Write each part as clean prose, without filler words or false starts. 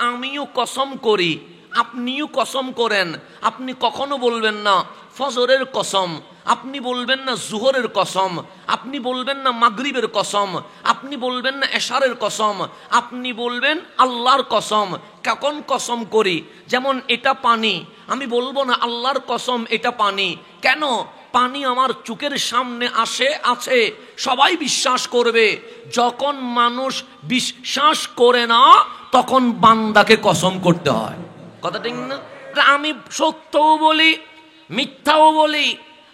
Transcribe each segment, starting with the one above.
আমিও কসম করি, আপনিও কসম করেন। আপনি কখনো বলবেন না ফজরের কসম, আপনি বলবেন না জুহরের কসম, আপনি বলবেন না মাগরিবের কসম, আপনি বলবেন না এশারের কসম, আপনি বলবেন আল্লাহর কসম। কখন কসম করি? যেমন এটা পানি, আমি বলবো না আল্লাহর কসম এটা পানি। কেন? পানি আমার চোখের সামনে আছে, সবাই বিশ্বাস করবে। যখন মানুষ বিশ্বাস করে না তখন বান্দাকে কসম করতে হয়। কথা ঠিক না? আমি সত্যও বলি মিথ্যাও বলি,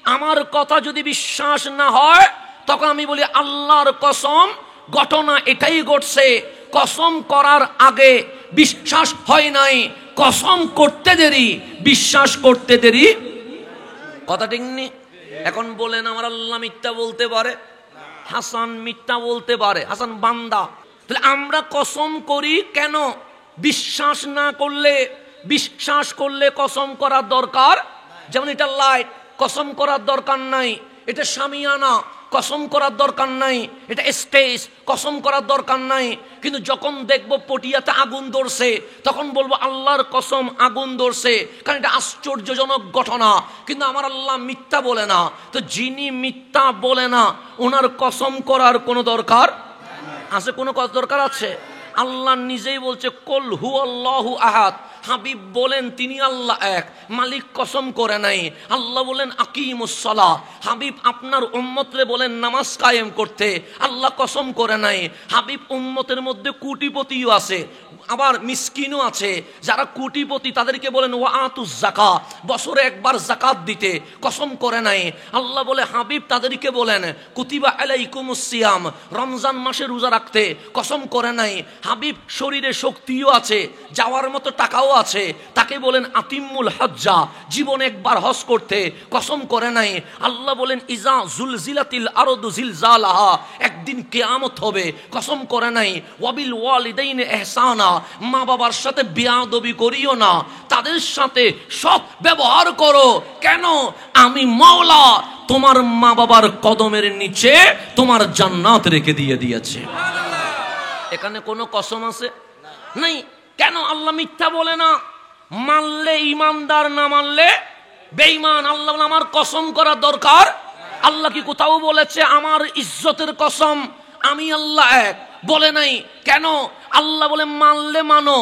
আমার কথা যদি বিশ্বাস না হয় তখন আমি বলি আল্লাহর কসম, ঘটনা এটাই ঘটছে। কসম করার আগে বিশ্বাস হয় নাই, কসম করতে দেরি, বিশ্বাস করতে দেরি। কথা ঠিক নেই? এখন বলেন আমার আল্লাহ মিথ্যা বলতে পারে? হাসান মিথ্যা বলতে পারে, হাসান বান্দা। তাহলে আমরা কসম করি কেন? বিশ্বাস না করলে, বিশ্বাস করলে কসম করার দরকার। যেমন এটা লাইট, কসম করার দরকার নাই। এটা শামিয়ানা, কসম করার দরকার নাই। এটা স্টেজ, কসম করার দরকার নাই। কিন্তু যখন দেখবো পটিয়াতে আগুন ধরছে তখন বলবো আল্লাহর কসম আগুন ধরছে, কারণ এটা আশ্চর্যজনক ঘটনা। কিন্তু আমার আল্লাহ মিথ্যা বলে না, তো যিনি মিথ্যা বলে না ওনার কসম করার কোনো দরকার আছে? কোনো দরকার আছে? আল্লাহ নিজেই বলছে কুল হুয়াল্লাহু আহাদ। হাবিব বলেন তিনি আল্লাহ এক, মালিক কসম করে নাই। আল্লাহ বলেন আকিমুস সালাহ, হাবিব আপনার উম্মতরে বলেন নামাজ কায়েম করতে, আল্লাহ কসম করে নাই। হাবিব উম্মতের মধ্যে কোটিপতিও আছে, আবার মিসকিনও আছে। যারা কোটিপতি তাদেরকে বলেন ওয়াতুজ যাকাত, বছরে একবার যাকাত দিতে, কসম করে নাই। আল্লাহ বলে হাবিব তাদেরকে বলেন কুতিবা আলাইকুমুস সিয়াম, রমজান মাসে রোজা রাখতে, কসম করে নাই। হাবিব শরীরে শক্তিও আছে, যাওয়ার মতো টাকাও আছে, তাকে বলেন আতিমুল হজ্জা, জীবনে একবার হজ করতে, কসম করে নাই। আল্লাহ বলেন ইজা জুলজিলাতিল আরদু জিলজালাহা, একদিন কিয়ামত হবে, কসম করে নাই। ওয়াবিল ওয়ালিদাইনি ইহসানা, মা বাবার সাথে বেয়াদবি করিও না, তাদের সাথে সৎ ব্যবহার করো। কেন? আমি মাওলা তোমার মা বাবার কদমের নিচে তোমার জান্নাত রেখে দিয়েছে। এখানে কোনো কসম আছে? নাই। কেন? আল্লাহ মিথ্যা বলে না। মানলে ইমানদার, না মানলে বেঈমান। আল্লাহ আমার কসম করা দরকার। আল্লাহ কি কোথাও বলেছে আমার ইজ্জতের কসম আমি আল্লাহ এক? বলে নাই। কেন? আল্লাহ বলে মানলে মানো,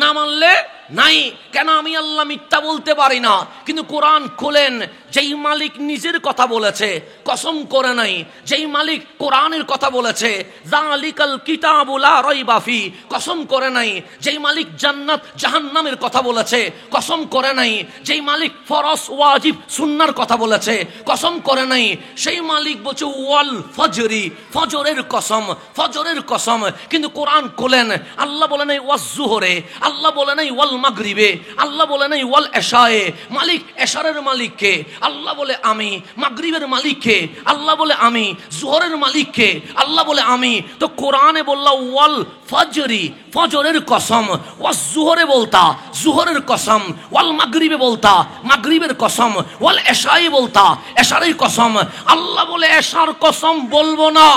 না মানলে নাই। কেন? আমি আল্লাহ মিথ্যা বলতে পারি না। কিন্তু কোরআন খোলেন, যেই মালিক নিজের কথা বলেছে, কসম করে নাই, যেই মালিক কোরআনের কথা বলেছে যালিকাল কিতাবু লা রাইবা ফি, কসম করে নাই, যেই মালিক জান্নাত জাহান্নামের কথা বলেছে, কসম করে নাই, যেই মালিক ফরজ ওয়াজিব সুন্নাহর কথা বলেছে, কসম করে নাই, সেই মালিক বলছে ওয়াল ফজরি, ফজরের কসম, ফজরের কসম। কিন্তু কোরআন খোলেন, আল্লাহ বলে নাই ওয়াজ জুহরে, আল্লাহ বলে নাই ওয়াল মাগরিবে, আল্লাহ বলে নাই ওয়াল এশায়ে। মালিক এশারের মালিককে আল্লাহ বলে আমি, মাগরিবের মালিককে আল্লাহ বলে আমি, জোহরের মালিককে আল্লাহ বলে আমি। তো কোরআনে বললা ওয়াল ফজরি, ফজরের কসম, ওয়াজ জুহরে বলতা জুহরের কসম, ওয়াল মাগরিবে বলতা মাগরিবের কসম, ওয়াল এশায়ে বলতা এশারের কসম। আল্লাহ বলে এশার কসম বলবো না,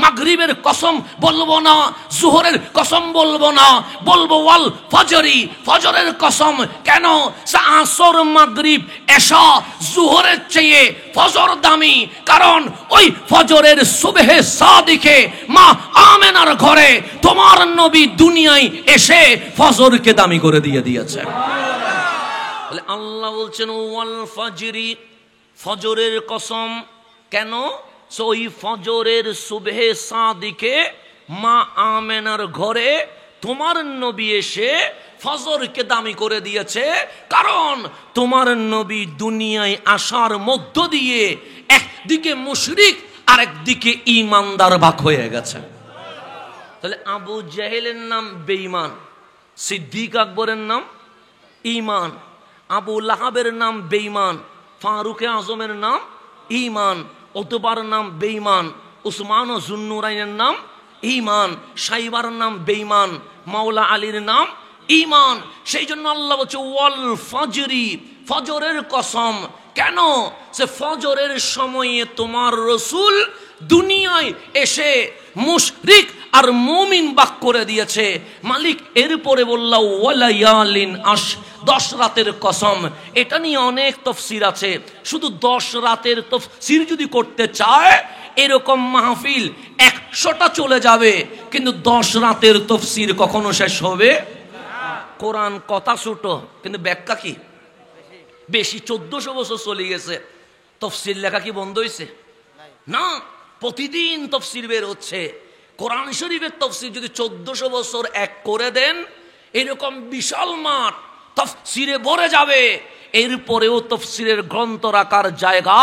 মাগরিবের কসম বলবো না, জোহরের কসম বলবো না, বলবো ওয়াল ফজরি, ফজরের কসম। কেন? আসর মাগরিব এশা জোহরের চেয়ে ফজর দামি, কারণ ওই ফজরের সুবহে সাদিকে মা আমেনার ঘরে তোমার নবী দুনিয়ায় এসে ফজরকে দামি করে দিয়েছে। বলে আল্লাহ বলছেন ওয়াল ফজরি, ফজরের কসম। কেন? ওই ফজরের সুবহে সাদিকে মা আমেনার ঘরে তোমার নবী এসে ফজরকে দামি করে দিয়েছে, কারণ তোমার নবী দুনিয়ায় আসার মধ্য দিয়ে একদিকে মুশরিক আর একদিকে ঈমানদার ভাগ হয়ে গেছে। তাহলে আবু জাহেলের নাম বেঈমান, সিদ্দিক আকবরের নাম ঈমান, আবু লাহাবের নাম বেঈমান, ফারুক আজমের নাম ঈমান, ওতবার নাম বেঈমান, উসমান ও জুন্নুরাইনের নাম ঈমান, সাইবার নাম বেঈমান, মাওলা আলীর নাম ঈমান। সেই জন্য আল্লাহ বলছে ওয়াল ফজরি, ফজরের কসম। কেন? সে ফজরের সময়ে তোমার রসুল দুনিয়ায় এসে মুশরিক আর মুমিন বাক করে দিয়েছে। মালিক এরপরে বলল ওয়ালায়ালিন আশ, 10 রাতের কসম। এটা নিয়ে অনেক তাফসীর আছে। শুধু 10 রাতের তাফসীর যদি করতে চায় এরকম মাহফিল 100টা চলে যাবে, কিন্তু 10 রাতের তাফসীর কখনো শেষ হবে। কোরআন কথা ছোট কিন্তু ব্যাখ্যা কি বেশি। 1400 বছর চলে গেছে, তাফসীর লেখা কি বন্ধ হয়েছে? না, প্রতিদিন তাফসীর বের হচ্ছে। কোরআন শরীফের তাফসীর যদি 1400 বছর এক করে দেন, এরকম বিশাল মাঠ তাফসীরে ভরে যাবে। এরপরেও তাফসীরের গ্রন্থ রাখার জায়গা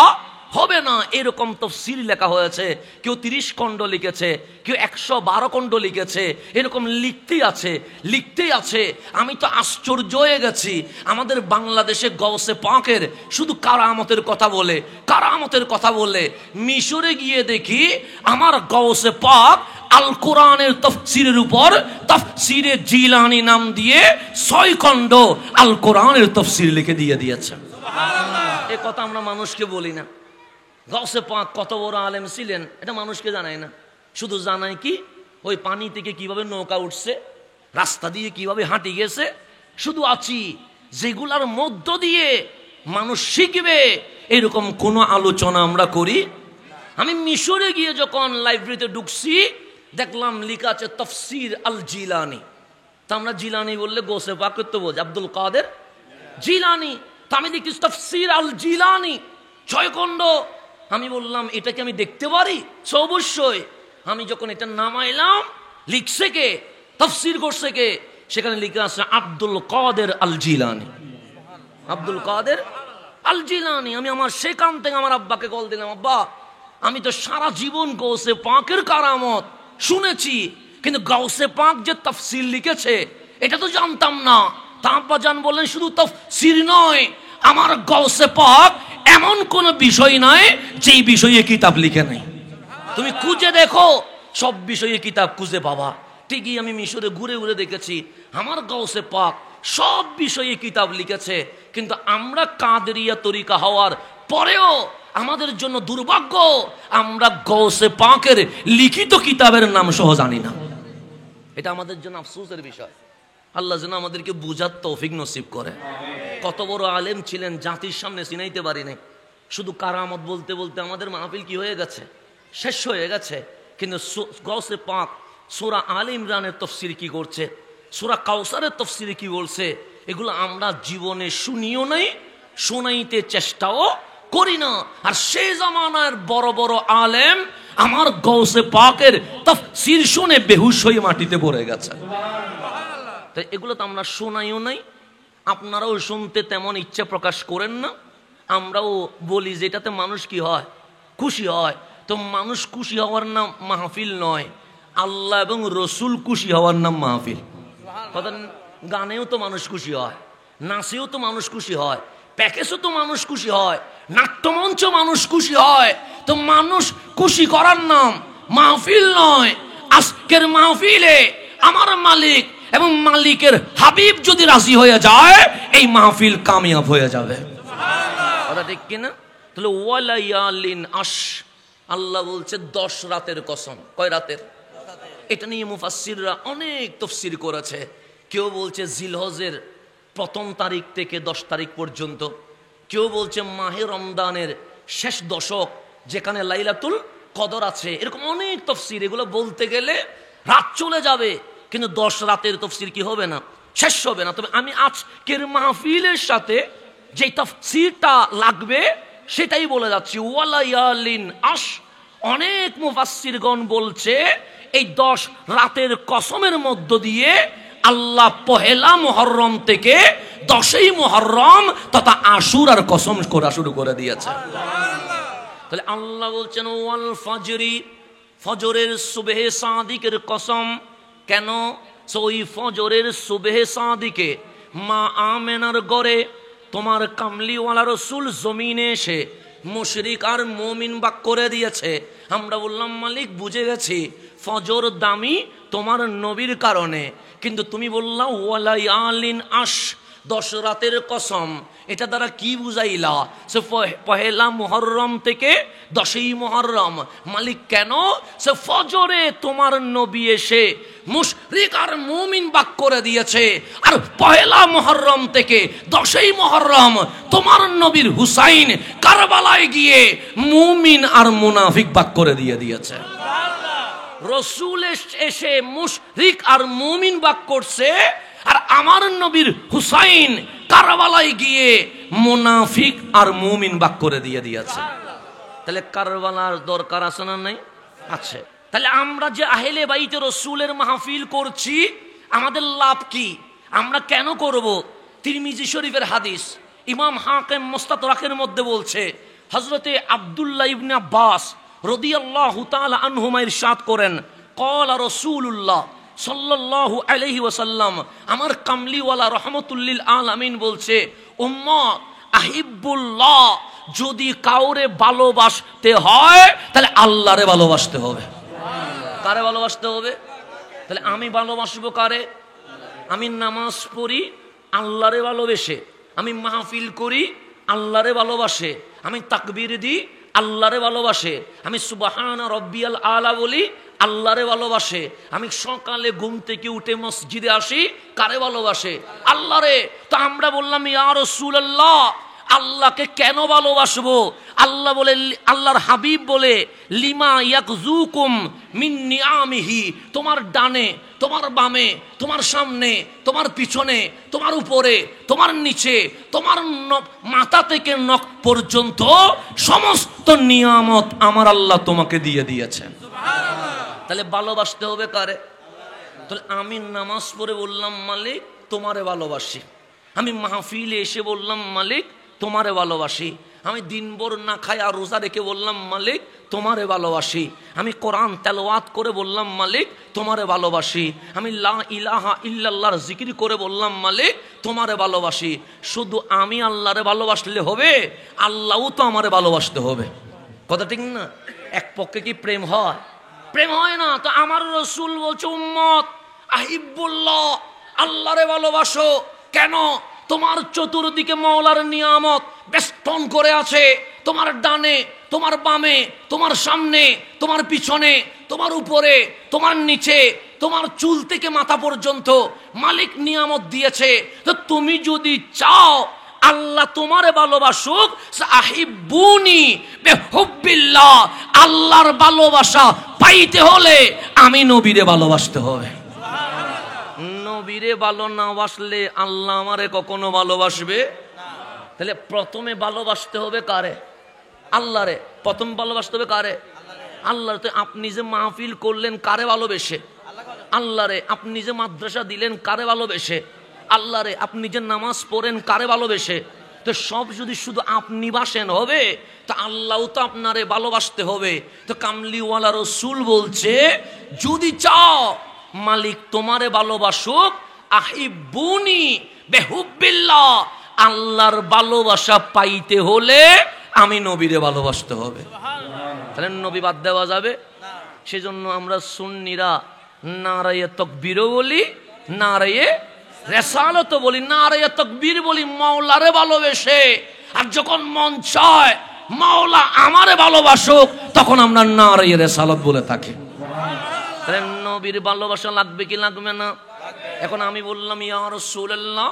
হবে না। এরকম তাফসীর লেখা হয়েছে। কেউ 30 খণ্ড লিখেছে, কেউ 112 খণ্ড লিখেছে। এরকম লিখতেই আছে। আমি তো আশ্চর্য হয়ে গেছি। আমাদের বাংলাদেশে গৌসে পাকের শুধু কারামতের কথা বলে। মিশরে গিয়ে দেখি আমার গৌসে পাক আল কোরআনের তাফসীরের উপর তাফসীরে জিলানী নাম দিয়ে 6 খণ্ড আল কোরআনের তাফসীর লিখে দিয়েছে। সুবহানাল্লাহ। এই কথা আমরা মানুষকে বলি না। গৌসে পাক কত বড় আলেম ছিলেন এটা মানুষকে জানায় না। শুধু জানায় কি ওই পানি থেকে কিভাবে নৌকা উঠছে, রাস্তা দিয়ে কিভাবে হাঁটি গেছে। শুধু আছি যেগুলার মধ্য দিয়ে মানুষ শিখবে, এরকম কোনো আলোচনা আমরা করি। আমি মিশরে গিয়ে যখন লাইব্রেরিতে ঢুকছি দেখলাম লেখা আছে তাফসীর আল জিলানী। তা আমরা জিলানী বললে গৌসে পাক তো বোঝে আব্দুল কাদের জিলানী। তা আমি দেখি তাফসীর আল জিলানী 6 খণ্ড। আমি বললাম এটা কি আমি দেখতে পারি? অবশ্যই। আমি যখন এটা নামাইলাম, লিখছে কে, তাফসীর করছে কে, সেখানে লিখে আছে আব্দুল কাদের আল জিলানী। আব্দুল কাদের আল জিলানী। আমি আমার সেখান থেকে আমার আব্বাকে কল দিলাম, আব্বা আমি তো সারা জীবন গৌসে পাকের কারামত শুনেছি, কিন্তু গৌসে পাক যে তাফসীর লিখেছে এটা তো জানতাম না। তা আব্বা জান বললেন শুধু তাফসীর নয়, আমার গৌসে পাক এমন কোন বিষয় নয় যেই বিষয়ে কিতাব লিখে নাই। তুমি খুঁজে দেখো, সব বিষয়ে কিতাব খুঁজে পাবা। ঠিকই আমি মিশরে ঘুরে ঘুরে দেখেছি আমার গৌসে পাক সব বিষয়ে কিতাব লিখেছে, কিন্তু আমরা কাদেরিয়া তরিকা হওয়ার পরেও আমাদের জন্য দুর্ভাগ্য, আমরা গৌসে পাকের লিখিত কিতাবের নাম সহ জানি না। এটা আমাদের জন্য আফসোসের বিষয়। আল্লাহ যেন আমাদেরকে বুঝার তৌফিক নসিব করে। কত বড় আলেম ছিলেন, জাতির সামনে চিনাইতে পারি নাই। শুধু কারামত বলতে বলতে আমাদের মাহফিল কি হয়ে গেছে, শেষ হয়ে গেছে। কিন্তু গৌসে পাক সূরা আলে ইমরানের তাফসীর কি করছে, সূরা কাউসারের তাফসীরে কি বলছে, এগুলো আমরা জীবনে শুনিও নাই, শোনাইতে চেষ্টাও করি না। আর সেই জামানার বড় বড় আলেম আমার গৌসে পাকের তাফসীর শুনে বেহুশ হয়ে মাটিতে পড়ে গেছে। তাই এগুলো তো আমরা শোনাইও নাই, আপনারাও শুনতে তেমন ইচ্ছা প্রকাশ করেন না। আমরাও বলি যেটাতে মানুষ কি হয়, খুশি হয়। তো মানুষ খুশি হওয়ার নাম মাহফিল নয়, আল্লাহ এবং রসুল খুশি হওয়ার নাম মাহফিল। কথা, গানেও তো মানুষ খুশি হয়, নাচেও তো মানুষ খুশি হয়, প্যাকেজও তো মানুষ খুশি হয়, নাট্যমঞ্চ মানুষ খুশি হয়। তো মানুষ খুশি করার নাম মাহফিল নয়। আজকের মাহফিলে আমার মালিক এবং মালিকের হাবিব যদি রাজি হয়ে যায়, এই মাহফিল কামিয়াব হয়ে যাবে। কথা ঠিক কিনা? তাহলে ওয়ালায়ালিন আশ, আল্লাহ বলছে 10 রাতের কসম। কয় রাতের? এটা নিয়ে মুফাসসিররা অনেক তাফসীর করেছে। কেউ বলছে জিলহজের 1ম তারিখ থেকে 10 তারিখ পর্যন্ত, কেউ বলছে মাহে রমজানের শেষ দশক যেখানে লাইলাতুল কদর আছে। এরকম অনেক তাফসীর। এগুলো বলতে গেলে রাত চলে যাবে, কিন্তু 10 রাতের তাফসীর কি হবে না, শেষ হবে না। তবে আমি আজকের মাহফিলের সাথে যে তাফসীরটা লাগবে সেটাই বলে যাচ্ছি। ওয়ালায়ালিন আশ, অনেক মুফাসসিরগণ বলছে এই 10 রাতের কসমের মধ্য দিয়ে আল্লাহ পহেলা মুহররম থেকে 10ই মুহররম তথা আশুরার কসম করা শুরু করে দিয়েছে। তাহলে আল্লাহ বলছেন ওয়াল ফাজরি, ফজরের সুবহে সাদিকের কসম। কেন? ওই ফজরের সুবহে সাদিকে মা আমেনার গড়ে তোমার কামলিওয়ালা রসুল জমিনে এসে মুশরিক আর মুমিন বাক করে দিয়েছে। আমরা বললাম মালিক বুঝে গেছি ফজর দামি তোমার নবীর কারণে, কিন্তু তুমি বললা ওয়ালায়ালিন আশ, 10 রাতের কসম, এটা দ্বারা কি বুঝাইলা? সে পহেলা মুহররম থেকে 10ই মুহররম। মালিক কেন? সে ফজরে তোমার নবী এসে মুশরিক আর মুমিন ভাগ করে দিয়েছে, আর পহেলা মুহররম থেকে 10ই মুহররম তোমার নবীর হুসাইন কারবালায় গিয়ে মুমিন আর মুনাফিক ভাগ করে দিয়েছে। রসুল এসে মুশরিক আর মুমিন ভাগ করছে, আর আমার নবীর হুসাইন কারবালায় গিয়ে মুনাফিক আর মুমিন ভাগ করে দিয়েছে। তাহলে কারবালার দরকার আছে না? নাই, আছে। তাহলে আমরা যে আহলে বাইতে রসুলের মাহফিল করছি, আমাদের লাভ কি? আমরা কেন করব? তিরমিজি শরীফের হাদিস, ইমাম হাকিম মুস্তাদরাকের মধ্যে বলছে, হযরতে আব্দুল্লাহ ইবনে আব্বাস রাদিয়াল্লাহু তাআলা আনহুমা ইরশাদ করেন, ক্বালা রাসূলুল্লাহ সাল্লাল্লাহু আলাইহি ওয়াসাল্লাম, আমার কামলিওয়ালা রহমতুল্লিল আলামিন বলছে, উম্মত আহিব্বুল্লাহ, যদি কাউরে ভালোবাসতে হয় তাহলে আল্লাহরে ভালোবাসতে হবে। কারে ভালোবাসতে হবে? তাহলে আমি ভালোবাসবো কারে? আমি নামাজ পড়ি আল্লাহরে ভালোবেসে, আমি মাহফিল করি আল্লাহরে ভালোবাসে, আমি তাকবীর দিই আল্লাহরে ভালোবাসে, আমি সুবহান রব্বিয়াল আলা বলি আল্লাহরে ভালোবাসে, আমি সকালে ঘুম থেকে উঠে মসজিদে আসি কারে ভালোবাসে? আল্লাহরে। তো আমরা বললাম ইয়া রাসূলুল্লাহ, আল্লাহকে কেন ভালোবাসবো? আল্লাহ বলে, আল্লাহর হাবিব বলে, লিমা ইয়াকজুকুম মিন নিআমিহি, তোমার ডানে, তোমার বামে, তোমার সামনে, তোমার পিছনে, তোমার উপরে, তোমার নিচে, তোমার মাথা থেকে নখ পর্যন্ত সমস্ত নিয়ামত আমার আল্লাহ তোমাকে দিয়ে দিয়েছেন। তাহলে ভালোবাসতে হবে কারে? তাহলে আমি নামাজ পড়ে বললাম মালিক তোমারে ভালোবাসি, আমি মাহফিলে এসে বললাম মালিক তোমারে ভালোবাসি, আমি দিনভর না খাই আর রোজা রেখে বললাম মালিক তোমারে ভালোবাসি, আমি কোরআন তেলাওয়াত করে বললাম মালিক তোমারে ভালোবাসি, আমি লা ইলাহা ইল্লাল্লাহর জিকির করে বললাম মালিক তোমারে ভালোবাসি। শুধু আমি আল্লাহরে ভালোবাসলে হবে? আল্লাহও তো আমারে ভালোবাসতে হবে। কথা ঠিক না? এক পক্ষে কি প্রেম হয়? প্রেম হয় না। তো আমার রসুল বলছে, উম্মত আহিব্বুল্লাহ, আল্লাহরে ভালোবাসো। কেন? তোমার চতুর্দিকে মাওলার নিয়ামত বেষ্টন করে আছে, তোমার ডানে, তোমার বামে, তোমার সামনে, তোমার পিছনে, তোমার উপরে, তোমার নিচে, তোমার চুল থেকে মাথা পর্যন্ত মালিক নিয়ামত দিয়েছে। তো তুমি যদি চাও আল্লাহ তোমারে ভালোবাসুক, আহিব্বুনি বিহুব্বিল্লাহ, আল্লাহর ভালোবাসা পাইতে হলে আমি নবীরে ভালোবাসতে হবে। নবীরে ভালো না বাসলে আল্লাহ আমারে কখনো ভালোবাসবে? তাহলে প্রথমে ভালোবাসতে হবে কারে? আল্লাহরে। প্রথম ভালোবাসতে হবে কারে? আল্লাহরে। তো আপনি যে মাহফিল করলেন কারে ভালোবেসে? আল্লাহরে। আপনি যে মাদ্রাসা দিলেন কারে ভালোবেসে? আল্লাহরে। আপনি যে নামাজ পড়েন কারে ভালোবেসে? তো সব যদি শুধু আপনি বাসেন হবে? তো আল্লাহও তো আপনারে ভালোবাসতে হবে। তো কামলিওয়ালা রসুল বলছে, যদি চাও মালিক তোমারে ভালোবাসুক, আহিব্বুনি বিহুব্বিল্লাহ, আল্লাহর ভালোবাসা পাইতে হলে আমি নবীরে ভালোবাসতে হবে। তাহলে নবী বাদ দেওয়া যাবে? সেজন্য আমরা সুন্নিরা নারায়ে তাকবীরও বলি, নারায়ে রিসালাতও বলি, নারায়ে তাকবীর বলি মাওলারে ভালোবেসে। আর যখন মন চায় মাওলা আমারে ভালোবাসুক, তখন আমরা নারায়ে রিসালাত বলে থাকি। তাহলে নবীর ভালোবাসা লাগবে কি লাগবে না? এখন আমি বললাম ইয়া রাসূলুল্লাহ,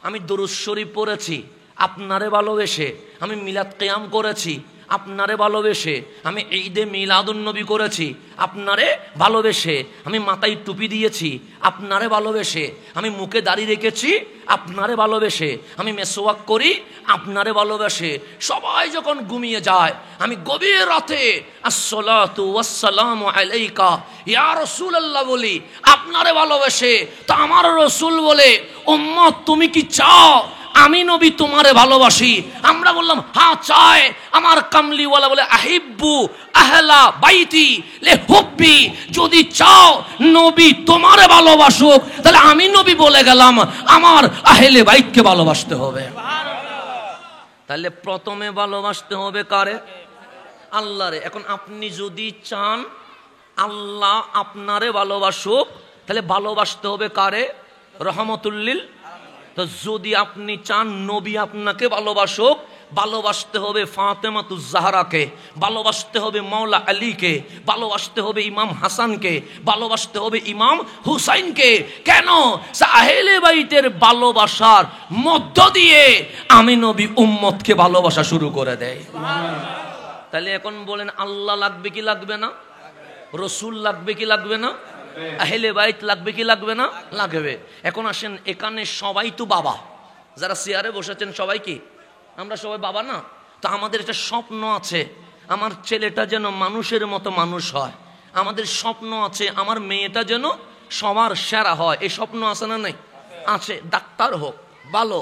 আমি দরুদ শরীফ পড়েছি আপনারে ভালোবেসে, আমি মিলাদ কিয়াম করেছি আপনারে ভালোবেসে, আমি ঈদে মিলাদুন নবী করেছি আপনারে ভালোবেসে, আমি মাথায় টুপি দিয়েছি আপনারে ভালোবেসে, আমি মুখে দাড়ি রেখেছি আপনারে ভালোবেসে, আমি মেসওয়াক করি আপনারে ভালোবেসে। সবাই যখন ঘুমিয়ে যায় আমি গভীর রাতে আসসালাতু ওয়াসসালামু আলাইকা ইয়া রাসূলুল্লাহ বলি আপনারে ভালোবেসে। তো আমার রসুল বলে, উম্মত তুমি কি চাও আমি নবী তোমারে ভালোবাসি? আমরা বললাম হ্যাঁ চাই। আমার কামলিওয়ালা বলে, আহিব্বু আহলা বাইতি লিহুব্বি, যদি চাও নবী তোমারে ভালোবাসুক তাহলে আমি নবী বলে গেলাম আমার আহলে বাইতকে ভালোবাসতে হবে। তাহলে প্রথমে ভালোবাসতে হবে কারে? আল্লাহরে। এখন আপনি যদি চান আল্লাহ আপনারে ভালোবাসুক, তাহলে ভালোবাসতে হবে কারে? রহমতুল্লিল। তো যদি আপনি চান নবী আপনাকে ভালোবাসুক, ভালোবাসতে হবে ফাতেমাতুজ জাহরাকে, ভালোবাসতে হবে মাওলা আলীকে, ভালোবাসতে হবে ইমাম হাসানকে, ভালোবাসতে হবে ইমাম হুসাইনকে। কেন? আহলে বাইতের ভালোবাসার মধ্য দিয়ে আমি নবী উম্মতকে ভালোবাসা শুরু করে দেয়। তাহলে এখন বলেন আল্লাহ লাগবে কি লাগবে না? রসুল লাগবে কি লাগবে না? আহলে বাইত লাগবে কি লাগবে না? লাগবে। এখন আসেন, এখানে সবাই তো বাবা, যারা চেয়ারে বসেছেন সবাই কি আমরা সবাই বাবা না? তো আমাদের একটা স্বপ্ন আছে, আমার ছেলেটা যেন মানুষের মতো মানুষ হয়। আমাদের স্বপ্ন আছে আমার মেয়েটা যেন সবার সেরা হয়। এই স্বপ্ন আছে না? নাই? আছে। ডাক্তার হোক ভালো,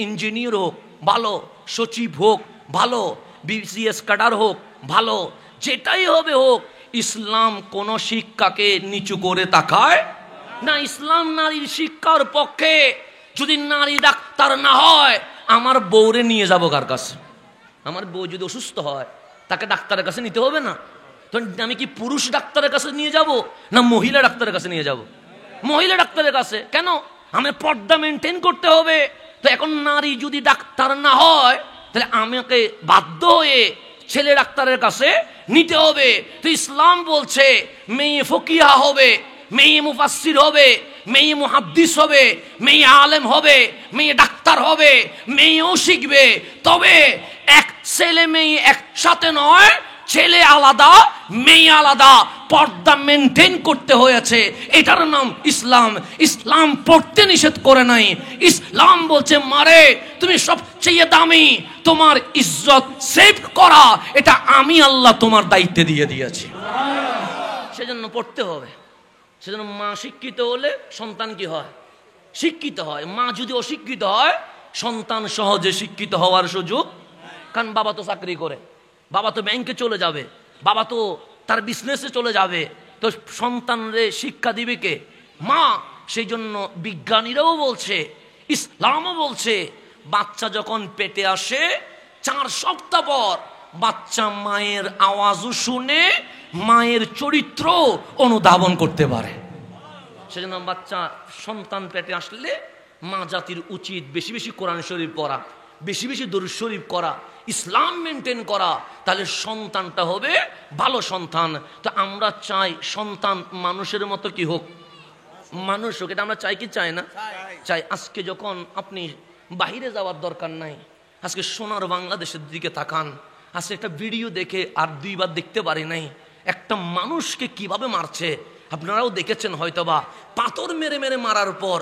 ইঞ্জিনিয়ার হোক ভালো, সচিব হোক ভালো, বিসিএস ক্যাডার হোক ভালো, যেটাই হবে হোক। ইসলাম কোন শিক্ষাকে নিচু করে তাকায় না। ইসলাম নারীর শিক্ষার পক্ষে। যদি নারী ডাক্তার না হয়, আমার বউরে নিয়ে যাবো কার কাছে? আমার বউ যদি অসুস্থ হয়, তাকে ডাক্তারের কাছে নিতে হবে না? তো আমি কি পুরুষ ডাক্তারের কাছে নিয়ে যাব না মহিলা ডাক্তারের কাছে নিয়ে যাব? মহিলা ডাক্তারের কাছে। কেন? আমি পর্দা মেনটেন করতে হবে। তো এখন নারী যদি ডাক্তার না হয়, তাহলে আমাকে বাধ্য হয়ে ছেলে ডাক্তারের কাছে নিতে হবে। তো ইসলাম বলছে মেয়ে ফকিহা হবে, মেয়ে মুফাসসির হবে, মেয়ে মুহাদ্দিস হবে, মেয়ে আলেম হবে, মেয়ে ডাক্তার হবে, মেয়েও শিখবে। তবে এক ছেলে মেয়ে একসাথে নয়, ছেলে আলাদা মেয়ে আলাদা, পর্দা মেনটেন করতে হয়েছে। এটার নাম ইসলাম। ইসলাম পড়তে নিষেধ করে নাই। ইসলাম বলছে মারে তুমি সবচেয়ে দামি, তোমার ইজ্জত সেভ করা এটা আমি আল্লাহ তোমার দায়িত্বে দিয়ে দিয়েছি, সেজন্য পড়তে হবে। সেজন্য মা শিক্ষিত হলে সন্তান কি হয়? শিক্ষিত হয়। মা যদি অশিক্ষিত হয়, সন্তান সহজে শিক্ষিত হওয়ার সুযোগ। কারণ বাবা তো চাকরি করে, বাবা তো ব্যাংকে চলে যাবে, বাবা তো তার বিজনেসে চলে যাবে, তো সন্তানরে শিক্ষা দিবে কে? মা। সেই জন্য বিজ্ঞানীরাও বলছে, ইসলামও বলছে, বাচ্চা যখন পেটে আসে 4 সপ্তাহ পর বাচ্চা মায়ের আওয়াজও শুনে মায়ের চরিত্র অনুধাবন করতে পারে। সেজন্য বাচ্চা সন্তান পেটে আসলে মা জাতির উচিত বেশি বেশি কোরআন শরীফ পড়া, বেশি বেশি দরুদ শরীফ করা, ইসলাম মেনটেন করা। তাহলে সন্তানটা হবে ভালো সন্তান। তো আমরা চাই সন্তান মানুষের মতো কি হোক, মানুষ হোক। এটা আমরা চাই কি চাই না? চাই। আজকে যখন আপনি বাহিরে যাওয়ার দরকার নাই, আজকে সোনার বাংলাদেশের দিকে তাকান। আজকে একটা ভিডিও দেখে আর 2 বার দেখতে পারি নাই, একটা মানুষকে কিভাবে মারছে। আপনারাও দেখেছেন হয়তোবা, পাথর মেরে মেরে মারার পর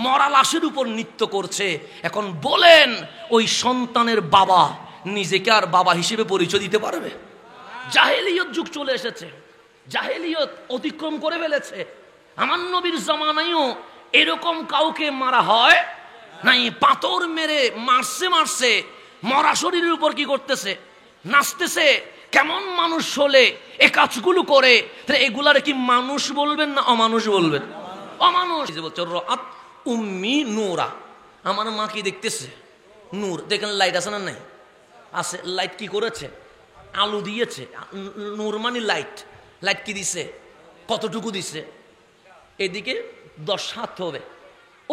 মরা লাশের উপর নৃত্য করছে। এখন বলেন ওই সন্তানের বাবা নিজেকে আর বাবা হিসেবে পরিচয় দিতে পারবে? জাহেলিয়ত যুগ চলে এসেছে, জাহেলিয়ত অতিক্রম করে ফেলেছে। আমার নবীর জামানায়ও এরকম কাউকে মারা হয় নাই। পাথর মেরে মারছে, মরা শরীরের উপর কি করতেছে? নাচতেছে। কেমন মানুষ হলে এ কাজগুলো করে? তাহলে এগুলারে কি মানুষ বলবেন না অমানুষ বলবেন? অমানুষ। বলছে রাত উম্মি নূরা, আমার মা কি দেখতেছে? নূর। দেখেন লাইট আছে না? নাই আছে। লাইট কি করেছে? আলো দিয়েছে। নূর মানে লাইট। লাইট কি দিছে? কতটুকু দিছে? এদিকে 10 হাত হবে,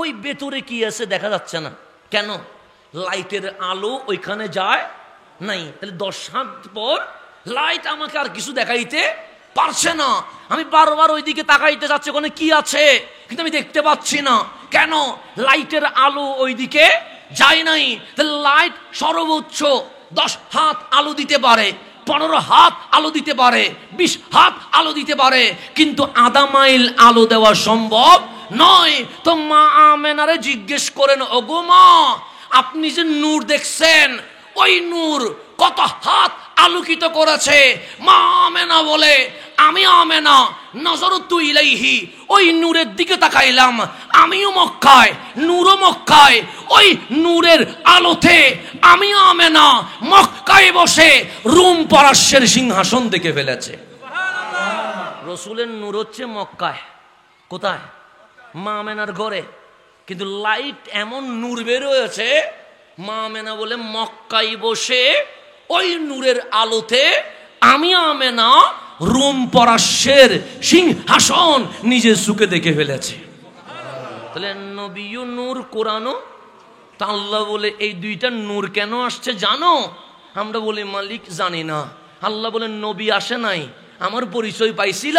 ওই ভেতরে কি আছে দেখা যাচ্ছে না। কেন? লাইটের আলো ওইখানে যায় নাই। তাহলে 10 হাত পর লাইট আমাকে আর কিছু দেখাইতে পারছে না। আমি বারবার ওইদিকে তাকাইতে যাচ্ছি ওখানে কি আছে, কিন্তু আমি দেখতে পাচ্ছি না। কেন? লাইটের আলো ওইদিকে যায় নাই। তাহলে লাইট সর্বোচ্চ 10 হাত আলো দিতে পারে, 15 হাত আলো দিতে পারে, 20 হাত আলো দিতে পারে, কিন্তু আধা মাইল আলো দেওয়া সম্ভব নয়। তো মা আমেনারে জিজ্ঞেস করেন, ওগো মা, আপনি যে নূর দেখছেন, ওই নূর কত হাত আলোকিত করেছে? মা আমেনা বলে, আমি আমেনা নজরতু ইলাইহি, ওই নূরের দিকে তাকাইলাম, আমিও মক্কায়, নূরও মক্কায়। ওই নূরের আলোতে আমি আমেনা মক্কায় বসে রুম পারস্যের সিংহাসন দেখে ফেলেছে। রসুলের নূর হচ্ছে মক্কায়। কোথায়? মা আমেনার ঘরে। কিন্তু লাইট এমন নূর বের হয়েছে, মা আমেনা বলে মক্কায় বসে ওই নূরের আলোতে আমি আমেনা রোম পারস্যের সিংহাসন নিজের চোখে দেখে ফেলেছে। তাহলে নবীও নূর, কোরআনও তা আল্লাহ বলে এই দুইটা নূর কেন আসছে জানো? আমরা বলি মালিক জানি না। আল্লাহ বলেন নবী আসে নাই, আমার পরিচয় পাইছিল?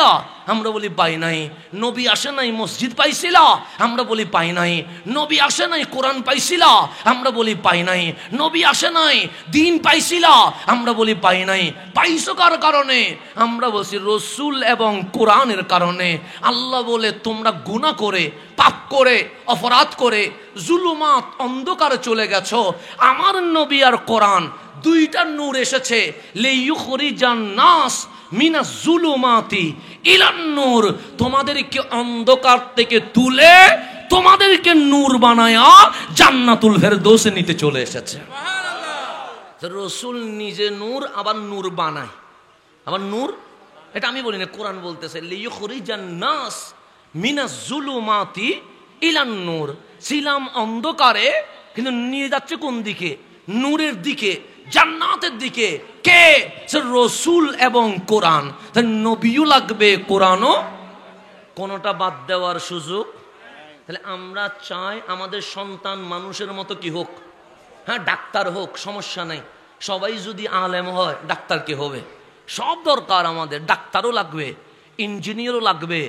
আমরা বলি পাই নাই। নবী আসে নাই, মসজিদ পাইছিল? আমরা বলি পাই নাই। নবী আসে নাই, কোরআন পাইছিল? আমরা বলি পাই নাই। নবী আসে নাই, দিন পাইছিল? আমরা বলি পাই নাই। পাইছো কার কারণে? আমরা বলছি রসুল এবং কোরআনের কারণে। আল্লাহ বলে তোমরা গুনাহ করে, পাপ করে, অপরাধ করে, জুলুমাত অন্ধকারে চলে গেছো। আমার নবী আর কোরআন দুইটা নূর এসেছে, লিইখরিজান নাস মিনাজ জুলুমাতি ইলান নূর, তোমাদেরকে অন্ধকার থেকে তুলে তোমাদেরকে নূর বানায়া জান্নাতুল ফেরদৌসে নিতে চলে এসেছে। রসুল নিজে নূর, আবার নূর বানায়, আবার নূর। এটা আমি বলি না, কোরআন বলতেছে লিইখরিজান নাস মিনাজ জুলুমাতি ইলান নূর। ছিলাম অন্ধকারে, কিন্তু নিয়ে যাচ্ছে কোন দিকে? নূরের দিকে, জান্নাতের দিকে। কে? রসুল এবং কোরআন। নবীও লাগবে, কোরআনও। কোনটা বাদ দেওয়ার সুযোগ? তাহলে আমরা চাই আমাদের সন্তান মানুষের মতো কি হোক? হ্যাঁ, ডাক্তার হোক, সমস্যা নাই। সবাই যদি আলেম হয়, ডাক্তার কে হবে? সব দরকার আমাদের। ডাক্তারও লাগবে, ইঞ্জিনিয়ারও লাগবে,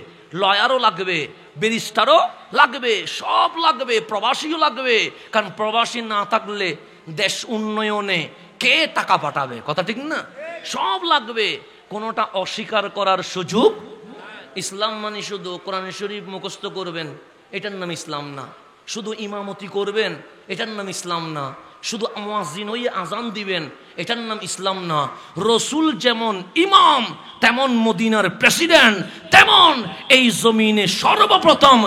লয়ারও লাগবে, ব্যারিস্টারও লাগবে, সব লাগবে, প্রবাসীও লাগবে। কারণ প্রবাসী না থাকলে দেশ উন্নয়নে কে টাকা পাঠাবে? কথা ঠিক না? সব লাগবে, কোনোটা অস্বীকার করার সুযোগ। ইসলাম মানে শুধু কোরআন শরীফ মুখস্থ করবেন, এটার নাম ইসলাম না। শুধু ইমামতি করবেন, এটার নাম ইসলাম না। শুধু মুয়াজ্জিন হয়ে আজান দিবেন, এটার নাম ইসলাম না। রসুল যেমন ইমাম, তেমন মদিনার প্রেসিডেন্ট, তেমন এই জমিনে সর্বপ্রথম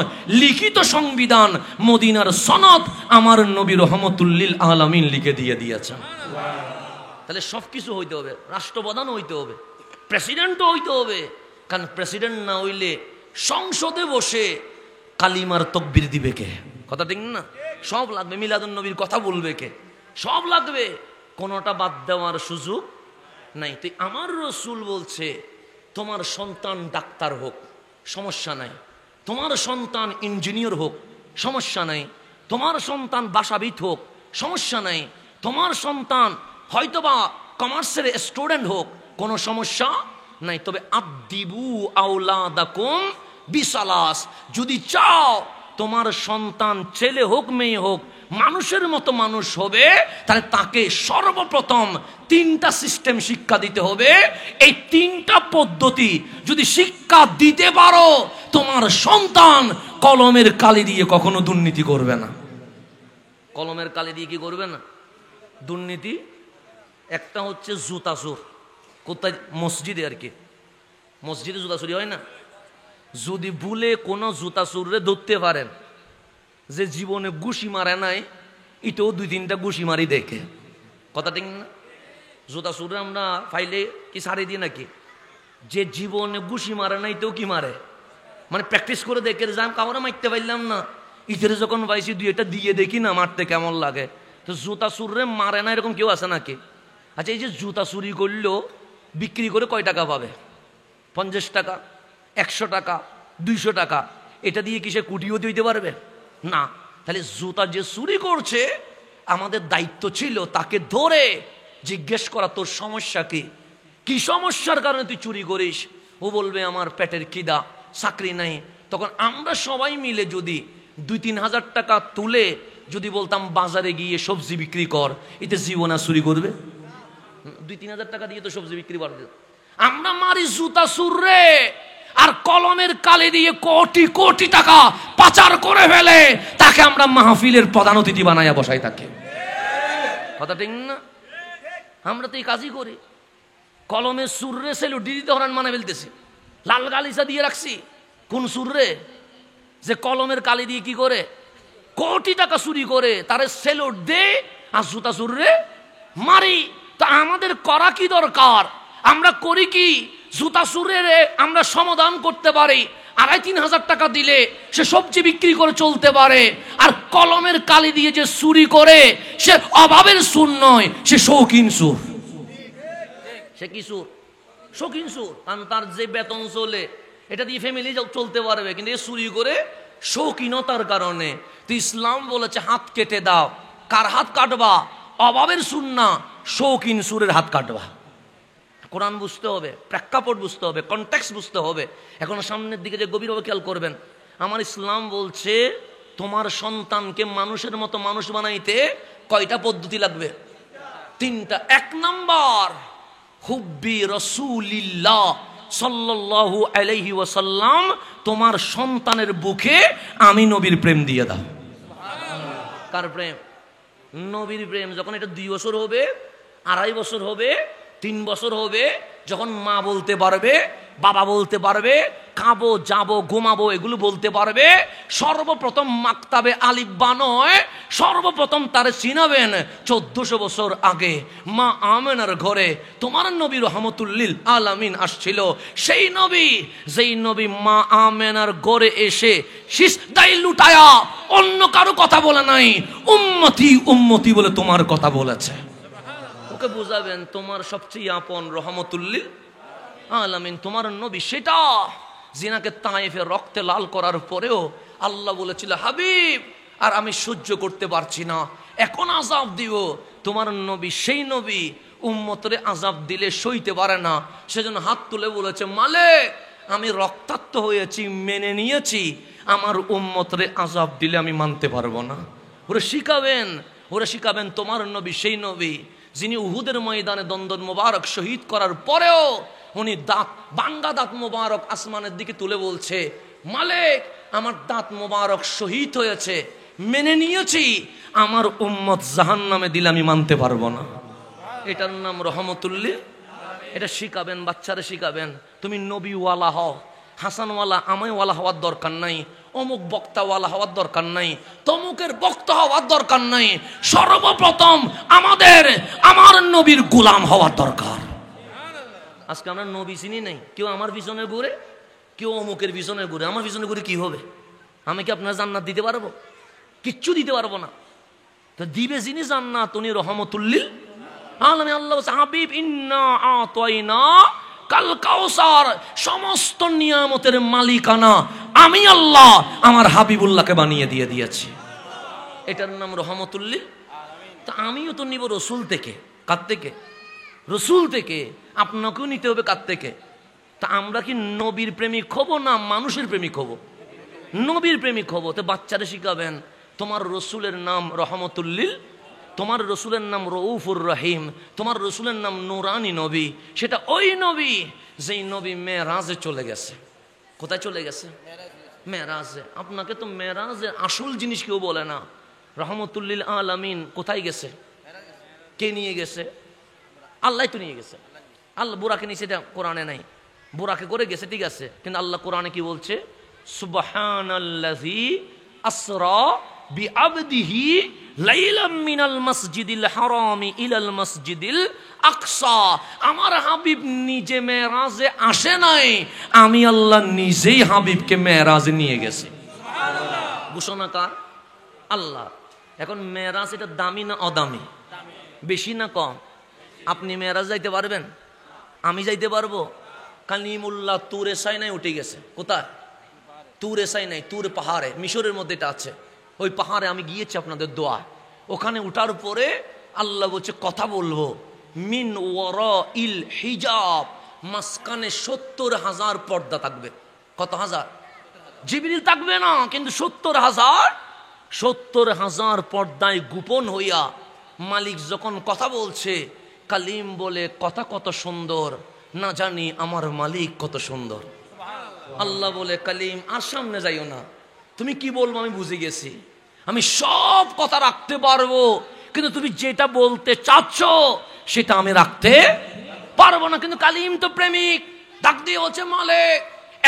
লিখিত সংবিধান, মদিনার সনদ আমার নবী রহমতুল্লিল আলামিন লিখে দিয়ে দিয়েছেন। তাহলে সবকিছু হইতে হবে, রাষ্ট্রপ্রধান হইতে হবে, প্রেসিডেন্টও হইতে হবে। কারণ প্রেসিডেন্ট না হইলে সংসদে বসে কালিমার তকবির দিবে কে? কথা ঠিক না? সব লাগবে। মিলাদুন নবীর কথা বলবে কে? সব লাগবে, কোনোটা বাদ দেওয়ার সুযোগ নাই। তো আমার রসুল বলছে তোমার সন্তান ডাক্তার হোক, সমস্যা নাই। তোমার সন্তান ইঞ্জিনিয়ার হোক, সমস্যা নাই। তোমার সন্তান ভাষাবিদ হোক, সমস্যা নাই। তোমার সন্তান হয়তোবা কমার্সের স্টুডেন্ট হোক, কোনো সমস্যা নাই। তবে আদিবু আওলাদাকুম বিসালাস, যদি চাও তোমার সন্তান ছেলে হোক মেয়ে হোক মানুষের মতো মানুষ হবে, তাহলে তাকে সর্বপ্রথম 3টা সিস্টেম শিক্ষা দিতে হবে। এই 3টা পদ্ধতি যদি শিক্ষা দিতে পারো, তোমার সন্তান কলমের কালি দিয়ে কখনো দুর্নীতি করবে না। কলমের কালি দিয়ে কি করবে না? দুর্নীতি। একটা হচ্ছে জুতা চোর। কোথায়? মসজিদে আর কি। মসজিদে জুতা চুরি হয় না? যদি ভুলে কোনো জুতা চোরে ধরতে পারেন যে জীবনে ঘুষি মারে নাই, এটাও 2-3টা ঘুষি মারি দেখে। কথা ঠিক না? জুতা চোরে আমরা ফাইলে কি ছাড়ি দিই নাকি? যে জীবনে ঘুষি মারে নাই, এটাও কি মারে, মানে প্র্যাকটিস করে দেখে যে আমি কাউরে মারতে পারলাম না, ইটের যখন পাইছি 2-একটা দিয়ে দেখি না মারতে কেমন লাগে। তো জুতা চোরে মারে না এরকম কেউ আছে নাকি? আচ্ছা, এই যে জুতা চুরি করলেও বিক্রি করে কয় টাকা পাবে? 50 টাকা, 100 টাকা, 200 টাকা। এটা দিয়ে কি সে কুটিও দিতে পারবে না? তাহলে জুতা যে চুরি করছে, আমাদের দায়িত্ব ছিল তাকে ধরে জিজ্ঞেস করা, তোর সমস্যা কি? কি সমস্যার কারণে তুই চুরি করিস? ও বলবে আমার পেটের খিদা, চাকরি নাই। তখন আমরা সবাই মিলে যদি 2-3 হাজার টাকা তুলে যদি বলতাম বাজারে গিয়ে সবজি বিক্রি কর, এতে জীবনা চুরি করবে? 2-3 হাজার টাকা দিয়ে তো সবজি বিক্রি করবে। আমরা মারি জুতা চুররে, আর কলমের কালি দিয়ে কোটি কোটি টাকা পাচার করে ফেলে, তাকে আমরা মাহফিলের প্রধান অতিথি বানাইয়া বসাই থাকে। কথা ঠিক না? আমরা তো এই কাজই করি। কলমের সুররে সেলুটি দিতে হরান মানে ফেলতেছি, লাল গালিচা দিয়ে রাখছি। কোন সুররে? যে কলমের কালি দিয়ে কি করে কোটি টাকা চুরি করে, তারে সেলুট দে আর জুতা চুররে মারি। তা আমাদের করা কি দরকার? আমরা করি কি? জুতা চুরে আমরা সমাধান করতে পারি, 2,5-3 হাজার টাকা দিলে সে সবজি বিক্রি করে চলতে পারে। আর কলমের কালি দিয়ে যে চুরি করে, সে অভাবের সুর নয়, সে শৌখিন সুর। সে কি সুর? শৌখিন সুর। কারণ তার যে বেতন চলে, এটা দিয়ে ফ্যামিলি চলতে পারবে, কিন্তু এ চুরি করে শৌখিনতার কারণে। তো ইসলাম বলেছে হাত কেটে দাও, কার হাত কাটবা? অভাবের সুর না, শৌখিন সুরের হাত কাটবা। কোরআন বুঝতে হবে, প্রেক্ষাপট বুঝতে হবে, কনটেক্সট বুঝতে হবে। এখন সামনের দিকে যে গভীরভাবে খেয়াল করবেন, আমার ইসলাম বলছে তোমার সন্তানকে মানুষের মতো মানুষ বানাইতে কয়টা পদ্ধতি লাগবে? 3টা। 1 নাম্বার, হুব্বি রাসূলিল্লাহ সাল্লাল্লাহু আলাইহি ওয়াসাল্লাম, তোমার সন্তানের বুকে আমি নবীর প্রেম দিয়ে দাও। কার প্রেম? নবীর প্রেম। যখন এটা 2 বছর হবে, 2.5 বছর হবে, 3 বছর হবে, যখন মা বলতে পারবে, বাবা বলতে পারবে, খাবো যাবো ঘুমাবো এগুলো বলতে পারবে, সর্বপ্রথম মাকতাবে আলিফ বা নয়, সর্বপ্রথম তারে চিনাবেন 1400 বছর আগে মা আমেনার ঘরে তোমার নবী রহমতুল্লিল আলামিন আসছিল। সেই নবী, যেই নবী মা আমেনার ঘরে এসে সিজদায় লুটায়া অন্য কারো কথা বলে নাই, উম্মতি উম্মতি বলে তোমার কথা বলেছে। ওকে বুঝাবেন তোমার সবচেয়ে আপন রহমতুল্লিল আলামিন তোমার নবী, সেটা জিনাকে তায়েফে রক্তে লাল করার পরেও আল্লাহ বলেছিল হাবিব আর আমি সহ্য করতে পারছি না, এখন আযাব দিব। তোমার নবী সেই নবী উম্মতরে আযাব দিলে সইতে পারে না, সেজন্য হাত তুলে বলেছে মালিক আমি রক্তাক্ত হয়েছি, মেনে নিয়েছি, আমার উম্মতরে আযাব দিলে আমি মানতে পারবো না। ওরা শিখাবেন তোমার নবী সেই নবী যিনি উহুদের ময়দানে দন্দন মোবারক শহীদ করার পরেও উনি বাঙ্গা দাঁত মোবারক আসমানের দিকে তুলে বলছে মালিক আমার দাঁত মোবারক শহীদ হয়েছে, মেনে নিয়েছি, আমার উম্মত জাহান্নামে দিলে আমি মানতে পারবো না। এটার নাম রহমতুল্লিল। এটা শিখাবেন, বাচ্চারা শিখাবেন। তুমি নবীওয়ালা হও, হাসানওয়ালা আমায়ওয়ালা হওয়ার দরকার নাই, অমুক বক্তাওয়ালা হওয়ার দরকার নাই, তমুকের বক্তা হওয়ার দরকার নাই। সর্বপ্রথম আমার নবীর গোলাম হওয়ার দরকার। আজকে আমরা নবী চিনি নাই, কেউ আমার পিছনে ঘুরে, কেউ অমুকের পিছনে ঘুরে। আমার পিছনে ঘুরে কি হবে? আমি কি আপনার জান্নাত দিতে পারবো? কিচ্ছু দিতে পারবো না। তো দিবে যিনি জান্নাত উনি রহমতুল্লিল আলামিন। আল্লাহ হাবিব ইন্না আতাইনা কাল কাউসার, সমস্ত নিয়ামতের মালিকানা আমি আল্লাহ আমার হাবিবুল্লাহকে বানিয়ে দিয়েছি। এটার নাম রহমতুল্লিল। তা আমিও তো নিব রসুল থেকে। কার থেকে? রসুল থেকে। আপনাকেও নিতে হবে কার থেকে? তা আমরা কি নবীর প্রেমিক হব না মানুষের প্রেমিক হব? নবীর প্রেমিক হব। তো বাচ্চারা শিখাবেন তোমার রসুলের নাম রহমতুল্লিল, তোমার রসুলের নাম রউফুর রহিম, তোমার রসুলের নাম নুরানি নবী। সেটা ওই নবী যেই নবী মেরাজে চলে গেছে। কোথায় চলে গেছে? মেরাজে। আপনাকে তো মেরাজের আসল জিনিস কেউ বলে না। রহমতুল্লিল আলামিন কোথায় গেছে? কে নিয়ে গেছে? আল্লাহ তো নিয়ে গেছে। আল্লাহ বুরাকে নিয়ে, সেটা কোরআনে নাই। বুরাকে করে গেছে ঠিক আছে, কিন্তু আল্লাহ কোরআনে কি বলছে? সুবহানাল্লাযী আসরা বিআবদিহি লাইলাম মিনাল মাসজিদিল হারামি ইলাল মাসজিদিল আকসা। আমার হাবিব নিজে মেরাজে আসে নাই, আমি আল্লাহ নিজেই হাবিবকে মেরাজে নিয়ে গেছি। ঘোষণা কার? আল্লাহ। এখন মেরাজ এটা দামি না অদামি? বেশি না কম? আপনি মেরাজ যাইতে পারবেন? আমি যাইতে পারবো? কালিমুল্লাহ তুরে সাইনাই উঠে গেছে। কোথায়? তুরে সাইনাই, তুর পাহাড়ে, মিশরের মধ্যে এটা আছে। ওই পাহাড়ে আমি গিয়েছি আপনাদের দোয়া। ওখানে উঠার পরে আল্লাহ বলছে কথা বলবো, মিন ওয়ারাইল হিজাব, মাঝখানে 70,000 পর্দা থাকবে। কত হাজার? জিবরিল থাকবে না, কিন্তু 70,000 পর্দায় গোপন হইয়া মালিক যখন কথা বলছে, কালিম বলে কথা কত সুন্দর, না জানি আমার মালিক কত সুন্দর। আল্লাহ বলে কালিম আর সামনে যাইও না, তুমি কি বলবো আমি বুঝে গেছি, আমি সব কথা রাখতে পারবো, কিন্তু তুমি যেটা বলতে চাচ্ছ সেটা আমি রাখতে পারবো না। কিন্তু কালিম তো প্রেমিক, ডাক দিয়ে বলছে মালিক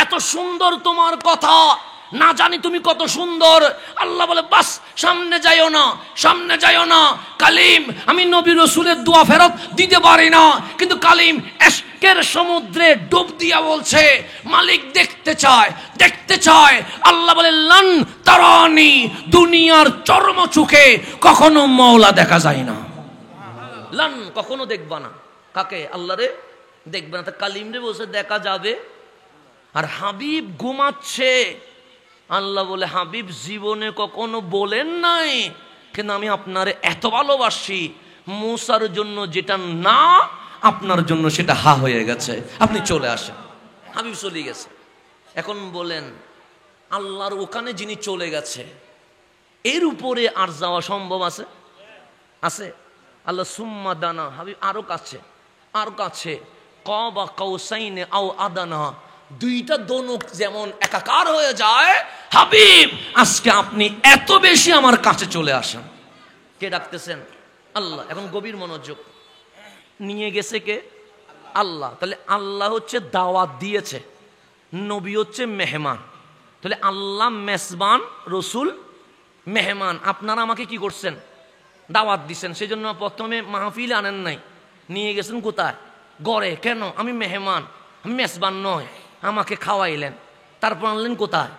এত সুন্দর তোমার কথা, না জানি তুমি কত সুন্দর। আল্লাহ বলে বাস সামনে যাইও না, সামনে যাইও না। কালিম আমি নবী রসুলের দোয়া ফেরত দিতে পারি না, কিন্তু কালিম এশকের সমুদ্রে ডুব দিয়া বলছে মালিক দেখতে চায়, দেখতে চায়। আল্লাহ বলে লান তারানি, দুনিয়ার চর্ম চোখে কখনো মওলা দেখা যায় না। লান কখনো দেখবা না। কাকে? আল্লাহ রে দেখবে না। তা কালিম রে বলছে দেখা যাবে। আর হাবিব ঘুমাচ্ছে। আল্লাহ বলে হাবিব জীবনে কখনো বলেন নাই কিন্তু আমি আপনারে এত ভালোবাসি, মুসার জন্য যেটা না আপনার জন্য সেটা হা হয়ে গেছে, আপনি চলে আসেন। হাবিব চলে গেছে। এখন বলেন আল্লাহর ওখানে যিনি চলে গেছে এর উপরে আর যাওয়া সম্ভব আছে? আছে? আল্লাহ সুম্মা দানা, হাবিব আরো কাছে, আর কাছে, কবা কাউসাইনে আও আদানা, দুইটা দোনক যেমন একাকার হয়ে যায়, হাবিব আজকে আপনি এত বেশি আমার কাছে চলে আসেন। কে ডাকতেছেন? আল্লাহ। এখন গভীর মনোযোগ, নিয়ে গেছে কে? আল্লাহ। তাহলে আল্লাহ হচ্ছে দাওয়াত দিয়েছে, নবী হচ্ছে মেহমান। তাহলে আল্লাহ মেজবান, রসুল মেহমান। আপনারা আমাকে কি করছেন? দাওয়াত দিচ্ছেন। সেই জন্য প্রথমে মাহফিলে আনেন নাই, নিয়ে গেছেন কোথায়? গড়ে। কেন? আমি মেহমান, আমি মেজবান নয়, আমাকে খাওয়াইলেন। তারপর আনলেন কোথায়?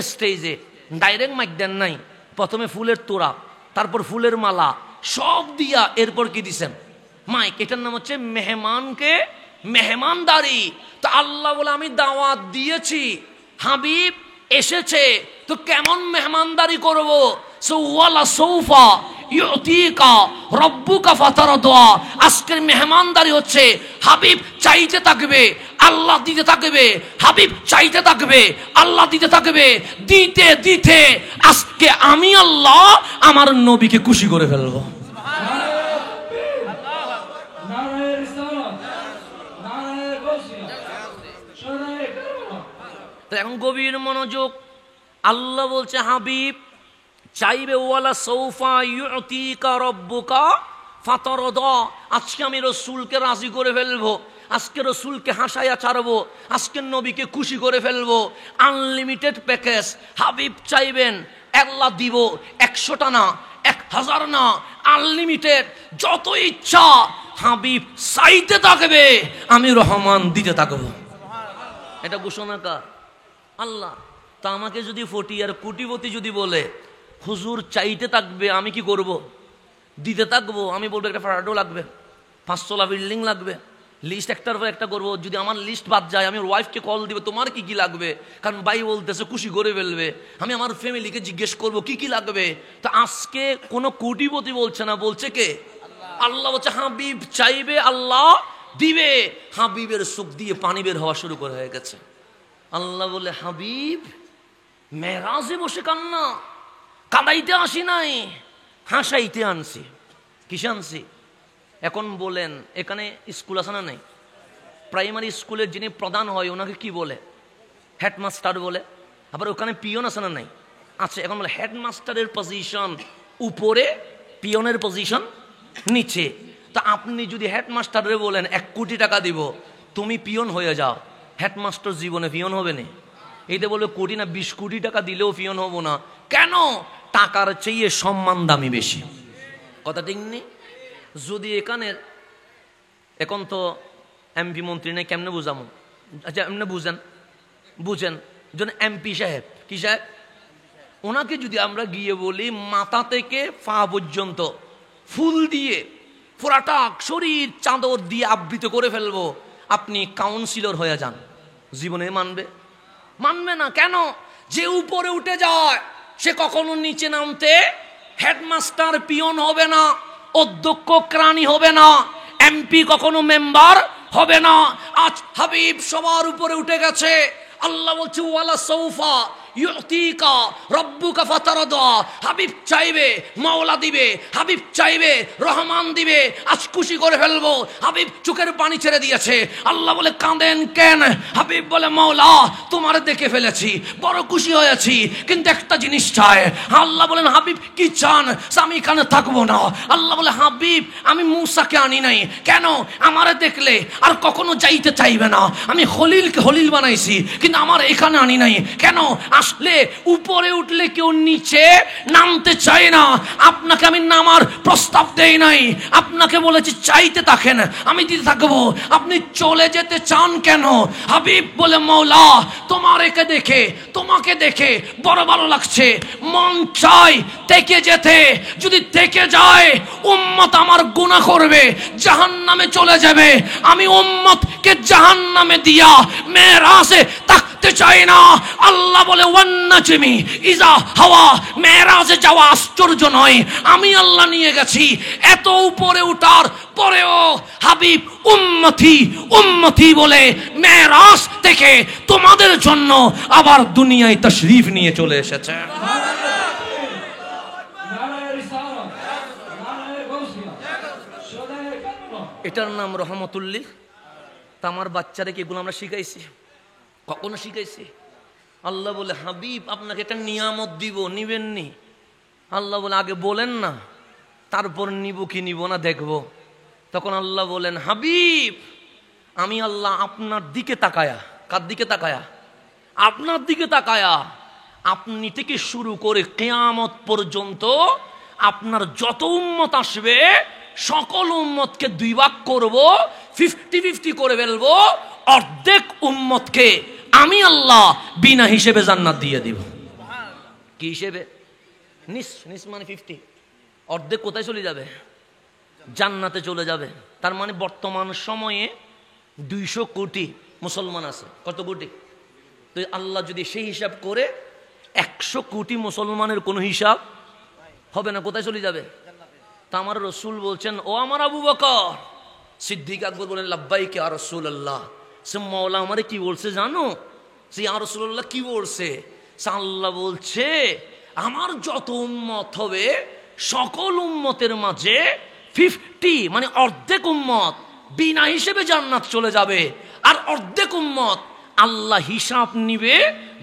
স্টেজে। ডাইরেক্ট মাইক দেন নাই, প্রথমে ফুলের তোড়া, তারপর ফুলের মালা সব দিয়া এরপর কি দিছেন? মাইক। এটার নাম হচ্ছে মেহমানকে মেহমানদারি। তো আল্লাহ বলে আমি দাওয়াত দিয়েছি, হাবিব এসেছে, তো কেমন মেহমানদারি করব? ওয়ালা সৌফা ইউতিকা রব্বুকা ফাতারদা। আজকের মেহমানদারি হচ্ছে হাবিব চাইতে থাকবে, আল্লাহ দিতে থাকবে, হাবিব চাইতে থাকবে, আল্লাহ দিতে থাকবে। দিতে দিতে আজকে আমি আল্লাহ আমার নবীকে খুশি করে ফেলবো। এখন গভীর মনোযোগ, আল্লাহ বলছে হাবিব চাইবে, ওয়ালা সৌফা ইউতিকা রব্বুকা ফাতারদা। আজকে আমি রসুলকে রাজি করে ফেলবো, আজকে রসুলকে হাসাইয়া ছাড়বো, আজকের নবীকে খুশি করে ফেলবো। Unlimited package. হাবিব চাইবেন, আল্লাহ দিব। 100টা না, 1000 না, আনলিমিটেড, যত ইচ্ছা। হাবিব চাইতে থাকবে, আমি রহমান দিতে থাকবো। এটা ঘোষণা কার? আল্লাহ। তা আমাকে যদি ফটিয়ার কোটিপতি যদি বলে হুজুর চাইতে থাকবে, আমি কি করব? দিতে থাকবো। আমি বলবো একটা ফ্ল্যাটও লাগবে, 500 বিল্ডিং লাগবে, লিস্ট একটার পর একটা করবো। যদি আমার লিস্ট বাদ যায় আমি ওর ওয়াইফকে কল দিবে, তোমার কি কি লাগবে? কারণ ভাই বলতেছে খুশি করে ফেলবে। আমি আমার ফ্যামিলিকে জিজ্ঞেস করব কি কি লাগবে। তো আজকে কোনো কোটিপতি বলছে না, বলছে কে? আল্লাহ বলছে হাবিব চাইবে, আল্লাহ দিবে। হাবিবের চোখ দিয়ে পানি বের হওয়া শুরু করে হয়ে গেছে। আল্লাহ বলে হাবিব মেরাজে বসে কান্না, কাঁদাইতে আসি নাই, হাসাইতে আনছি। কিসে আনছি? এখন বলেন এখানে স্কুল আছে না নাই? প্রাইমারি স্কুলের যিনি প্রধান হয় ওনাকে কি বলে? হেডমাস্টার বলে। আবার ওখানে পিয়ন আছে না নাই? আছে। এখন বলে হেডমাস্টারের পজিশন উপরে, পিয়নের পজিশন নিচে। তা আপনি যদি হেডমাস্টারে বলেন 1 কোটি টাকা দিব, তুমি পিয়ন হয়ে যাও, হেডমাস্টার জীবনে পিয়ন হবে না। এইটা বলবে কোটি না 20 কোটি টাকা দিলেও পিয়ন হবো না। কেন? টাকার চেয়ে সম্মান দামি বেশি। কথা ঠিক নেই? যদি এখানের এখন তো এমপি মন্ত্রী নেই, কেমনে বুঝামো? আচ্ছা এমনি বুঝেন যেন এমপি সাহেব, কি সাহেব, ওনাকে যদি আমরা গিয়ে বলি মাথা থেকে পা পর্যন্ত ফুল দিয়ে পুরাটা শরীর চাদর দিয়ে আবৃত করে ফেলবো, আপনি কাউন্সিলর হয়ে যান, জীবনে মানবে? মানবে না। কেন? যে উপরে উঠে যায় সে কখনো নিচে নামতে হেডমাস্টার পিয়ন হবে না, অধ্যক্ষ ক্রানি হবে না, এমপি কখনো মেম্বার হবে না। আজ হাবিব সবার উপরে উঠে গেছে। আল্লাহ বলছে ওয়ালা সৌফা ইউতিকা রব্বুকা ফাতারদা। হাবিব চাইবে, মাওলা দিবে, হাবিব চাইবে, রহমান দিবে। আজ খুশি করে ফেলবো। হাবিব চোখের পানি ছেড়ে দিয়েছে। আল্লাহ বলে কাঁদেন কেন? হাবিব বলে মাওলা তোমার দেখে ফেলেছি, বড় খুশি হয়েছি, কিন্তু একটা জিনিস চাই। আল্লাহ বলেন হাবিব কি চান? আমি এখানে থাকবো না। আল্লাহ বলে হাবিব আমি মূসাকে আনি নাই। কেন? আমারে দেখলে আর কখনো যাইতে চাইবে না। আমি খলিলকে খলিল বানাইছি, কিন্তু আমার এখানে আনি নাই। কেন? আসলে উপরে উঠলে কেউ নিচে নামতে চায় না। আপনাকে আমি নামার প্রস্তাব দেই নাই, আপনাকে বলেছি চাইতে থাকেন, আমি দিতে থাকবো। আপনি চলে যেতে চান কেন? হাবিব বলে মাওলা তোমার একে দেখে, তোমাকে দেখে বড় ভালো লাগছে, মন চাই থেকে যেতে। যদি থেকে যায় উম্মত আমার গুনাহ করবে, জাহান্নামে চলে যাবে। আমি উম্মতকে জাহান্নামে দিয়া মেরাজে থাকতে চাই না। আল্লাহ বলে ওয়ান নাজমি ইযা হাওয়া। মেরাজে যাওয়া আশ্চর্য নয়, আমি আল্লাহ নিয়ে গেছি। এত উপরে উঠার পরেও হাবিব উম্মতি উম্মতি বলে মেরাজ থেকে তোমাদের জন্য আবার দুনিয়ায় তাশরীফ নিয়ে চলে এসেছে। এটার নাম রহমতুল্লিল। তা আমার বাচ্চারা কি এগুলো আমরা শিখাইছি? কখনো শিখাইছি? আল্লাহ বলে হাবিব আপনাকে একটা নিয়ামত দিব, নিবেননি? আল্লাহ বলে আগে বলেন না, তারপর নিব কি নিব না দেখব। তখন আল্লাহ বলেন হাবিব আমি আল্লাহ আপনার দিকে তাকায়া, কার দিকে তাকায়া? আপনার দিকে তাকায়া আপনি থেকে শুরু করে কিয়ামত পর্যন্ত আপনার যত উম্মত আসবে সকল উম্মতকে দুই ভাগ করব, 50-50 করে ফেলবো। অর্ধেক উম্মতকে আমি আল্লাহ বিনা হিসেবে জান্নাত দিয়ে দিব। কি হিসেবে? নিস মানে 50। অর্ধেক কোথায় চলে যাবে? জান্নাতে চলে যাবে। তার মানে বর্তমান সময়ে 200 কোটি মুসলমান আছে। কত কোটি? তো আল্লাহ যদি সেই হিসাব করে 100 কোটি মুসলমানের কোনো হিসাব হবে না, কোথায় চলে যাবে? তা আমার রসুল বলছেন ও আমার আবু বকর। সিদ্দিক আকবর বলেন লাব্বাইক ইয়া রাসূলুল্লাহ। সে মওলা আমারে কি বলছে জানো? সে ইয়া রাসূলুল্লাহ কি বলছে? আল্লাহ বলছে আমার যত উম্মত হবে সকল উম্মতের মাঝে 50 মানে অর্ধেক উম্মত বিনা হিসেবে জান্নাত চলে যাবে, আর অর্ধেক উম্মত আল্লাহ হিসাব নিবে।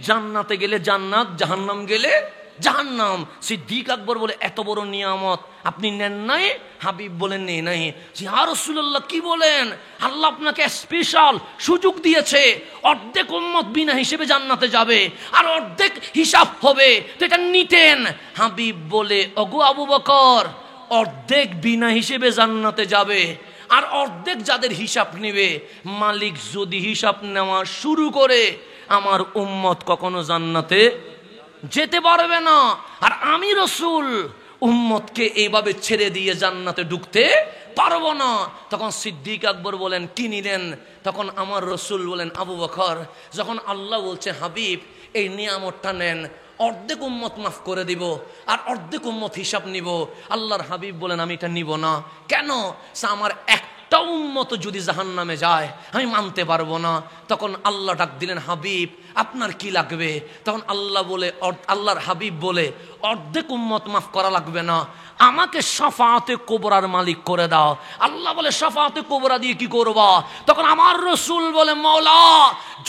জান্নাতে গেলে জান্নাত, জাহান্নাম গেলে জাহান্নাম। সিদ্দিক আকবর বলে এত বড় নিয়ামত আপনি নেন নাই? হাবিব বলেন নেই নাই। ইয়া রাসূলুল্লাহ কি বলেন? আল্লাহ আপনাকে স্পেশাল সুযোগ দিয়েছে, অর্ধেক উম্মত বিনা হিসেবে জান্নাতে যাবে আর অর্ধেক হিসাব হবে, তো এটা নিতেন। হাবিব বলে ওগো আবু বকর অর্ধেক বিনা হিসেবে জান্নাতে যাবে আর অর্ধেক যাদের হিসাব নেবে, মালিক যদি হিসাব নেওয়া শুরু করে আমার উম্মত কখনো জান্নাতে যেতে পারবে না। আর আমি রসুল উম্মতকে এইভাবে ছেড়ে দিয়ে জান্নাতে ঢুকতে পারবো না। তখন সিদ্দিক আকবর বলেন কি নিলেন? তখন আমার রসুল বলেন আবু বকর যখন আল্লাহ বলছে হাবিব এই নিয়ামতটা নেন, অর্ধেক উম্মত মাফ করে দিব আর অর্ধেক উম্মত হিসাব নিব। আল্লাহর হাবিব বলেন আমি এটা নিব না। কেন? আমার একটা উম্মত যদি জাহান্নামে যায় আমি মানতে পারবো না। তখন আল্লাহ ডাক দিলেন হাবিব আপনার কি লাগবে? তখন আল্লাহর হাবিব বলে অর্ধেক উম্মত মাফ করা লাগবে না, আমাকে শাফাআতে কুবরার মালিক করে দাও। আল্লাহ বলে শাফাআতে কুবরা দিয়ে কি করবা? তখন আমার রসুল বলে মওলা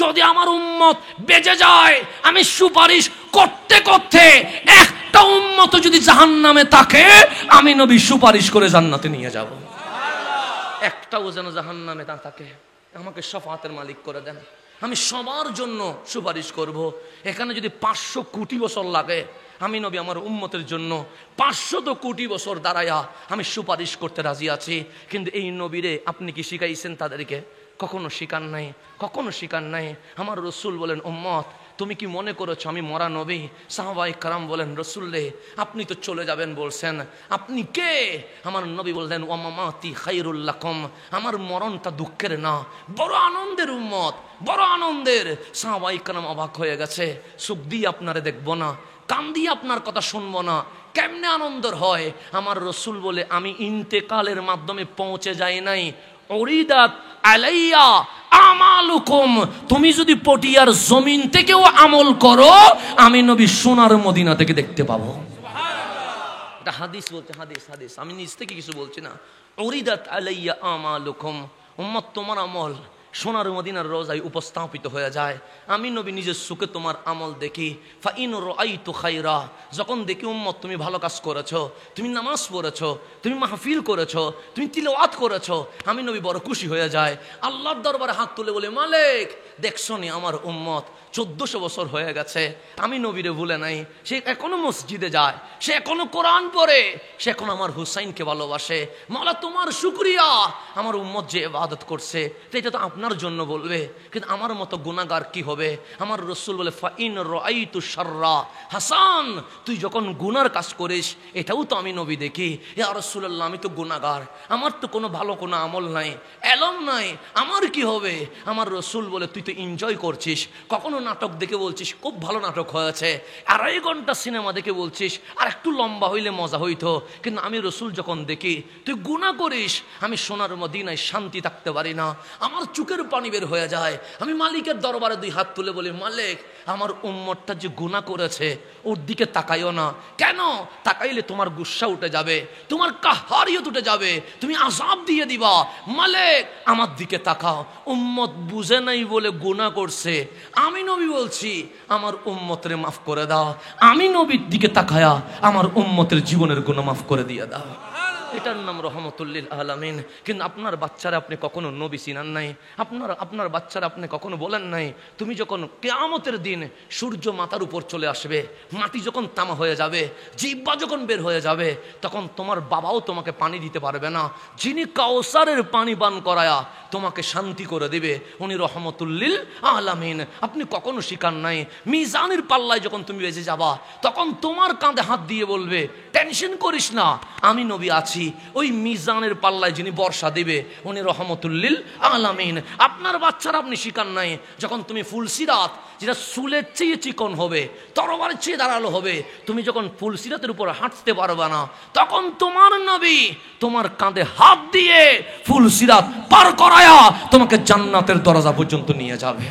যদি আমার উম্মত বেঁচে যায় আমি সুপারিশ করতে করতে একটা উম্মত যদি জাহান্নামে থাকে আমি নবী সুপারিশ করে জান্নাতে নিয়ে যাব। একটাও যেন জাহান্নামে না থাকে, আমাকে শাফাআতের মালিক করে দেন, আমি সবার জন্য সুপারিশ করব। এখানে যদি 500 কোটি বছর লাগে আমি নবী আমার উম্মতের জন্য 500 কোটি বছর দাঁড়ায়া আমি সুপারিশ করতে রাজি আছি। কিন্তু এই নবীরে আপনি কি শিখাইছেন তাদেরকে? কখনো শিখান নাই, কখনো শিখান নাই। আমার রসুল বলেন উম্মত তুমি কি মনে করেছো আমি মরা নবী? সাহাবায়ে কেরাম বলেন রসুল রে আপনি তো চলে যাবেন বলছেন, আপনি কে? আমার নবী বললেন ওয়া মামাতি খায়রুল লাকুম, আমার মরণটা দুঃখের না বড় আনন্দের উম্মত, বড় আনন্দের। সাহাবায়ে কেরাম অবাক হয়ে গেছে, সুখ দিয়ে আপনারে দেখবো না, কান দিয়ে আপনার কথা শুনবো না, কেমনে আনন্দের হয়? আমার রসুল বলে আমি ইন্তেকালের মাধ্যমে পৌঁছে যাই নাই, উরিদাত আলাইয়া আমালুকুম, তুমি যদি পটিয়ার জমিন থেকেও আমল করো আমি নবী সোনার মদিনা থেকে দেখতে পাবো। এটা হাদিস বলছে, হাদিস হাদিস, আমি নিজ থেকে কিছু বলছি না। উরিদাত আলাইয়া আমালুকুম, উম্মত তোমার আমল সোনার মদিনার রোজায় উপস্থাপিত হয়ে যায়, আমি নবী নিজের চোখে তোমার আমল দেখি। ফাইন রাআইতু খায়রা, যখন দেখি উম্মত তুমি ভালো কাজ করেছো, তুমি নামাজ পড়েছো, তুমি মাহফিল করেছো, তুমি তিলাওয়াত করেছো, আমি নবী বড় খুশি হয়ে যায়। আল্লাহর দরবারে হাত তুলে বলে মালিক দেখছো নি আমার উম্মত 1400 বছর হয়ে গেছে আমি নবীরে ভুলে নাই, সে এখনো মসজিদে যায়, সে এখনো কোরআন পড়ে, সে এখন আমার হুসাইনকে ভালোবাসে। মাওলা তোমার শুকরিয়া, আমার উম্মত যে ইবাদত করছে এটা তো আপনার জন্য বলবে, কিন্তু আমার মতো গুনাহগার কি হবে? আমার রসুল বলে ফাইন রাআইতু শাররা, হাসান তুই যখন গুনার কাজ করিস এটাও তো আমি নবী দেখি। ইয়া রাসূলুল্লাহ আমি তো গুনাহগার, আমার তো কোনো ভালো কোনো আমল নাই, এলম নাই, আমার কি হবে? আমার রসুল বলে তুই তো এনজয় করছিস, কখনো নাটক দেখে বলছিস খুব ভালো নাটক হয়েছে, 2.5 ঘন্টা সিনেমা দেখে বলছিস আর একটু লম্বা হইলে মজা হইতো, কিন্তু আমি রসুল যখন দেখি তুই গুনাহ করিস, আমি সোনার মদিনায় শান্তি থাকতে পারি না, আমার চোখের পানি বের হয়ে যায়। আমি মালিকের দরবারে 2 হাত তুলে বলি, মালিক আমার উম্মতটা যে গুনাহ করেছে ওর দিকে তাকাইও না। কেন? তাকাইলে তোমার গুসা উঠে যাবে, তোমার কাহারিয়ত উঠে যাবে, তুমি আযাব দিয়ে দিবা। মালিক আমার দিকে তাকাও। উম্মত বুঝে নাই বলে গুনাহ করছে, আমি নবী বলছি আমার উম্মতের মাফ করে দাও। আমি নবীর দিকে তাকায়া আমার উম্মতের জীবনের গুনাহ মাফ করে দিয়ে দাও। এটার নাম রহমতুল লিল আলামিন। কিন্তু আপনার বাচ্চারা আপনি কখনো নবী চিনান নাই, আপনার বাচ্চারা আপনি কখনো বলেন নাই, তুমি যখন কিয়ামতের দিন সূর্য মাথার উপর চলে আসবে, মাটি যখন তামা হয়ে যাবে, জিহ্বা যখন বের হয়ে যাবে, তখন তোমার বাবাও তোমাকে পানি দিতে পারবে না। যিনি কাউসারের পানি পান করায়া তোমাকে শান্তি করে দিবে উনি রহমতুল লিল আলামিন। আপনি কখনো শিকার নাই, মিজানের পাল্লায় যখন তুমি বেঁচে যাবা তখন তোমার কাঁধে হাত দিয়ে বলবে, টেনশন করিস না, আমি নবী আছি। ওই মিজানের পাল্লায় যিনি বর্ষা দিবে উনি রহমতুল লিল আলামিন। আপনার বাচ্চারা আপনি শিকার নাই, যখন তুমি ফুলসিরাত যেটা চুলের চেয়ে চিকন হবে, তরবারের চেয়ে ধারালো হবে, তুমি যখন ফুলসিরাতের উপর হাঁটতে পারবে না, তখন তোমার নবী তোমার কাঁধে হাত দিয়ে ফুলসিরাত পার করায়া তোমাকে জান্নাতের দরজা পর্যন্ত নিয়ে যাবে।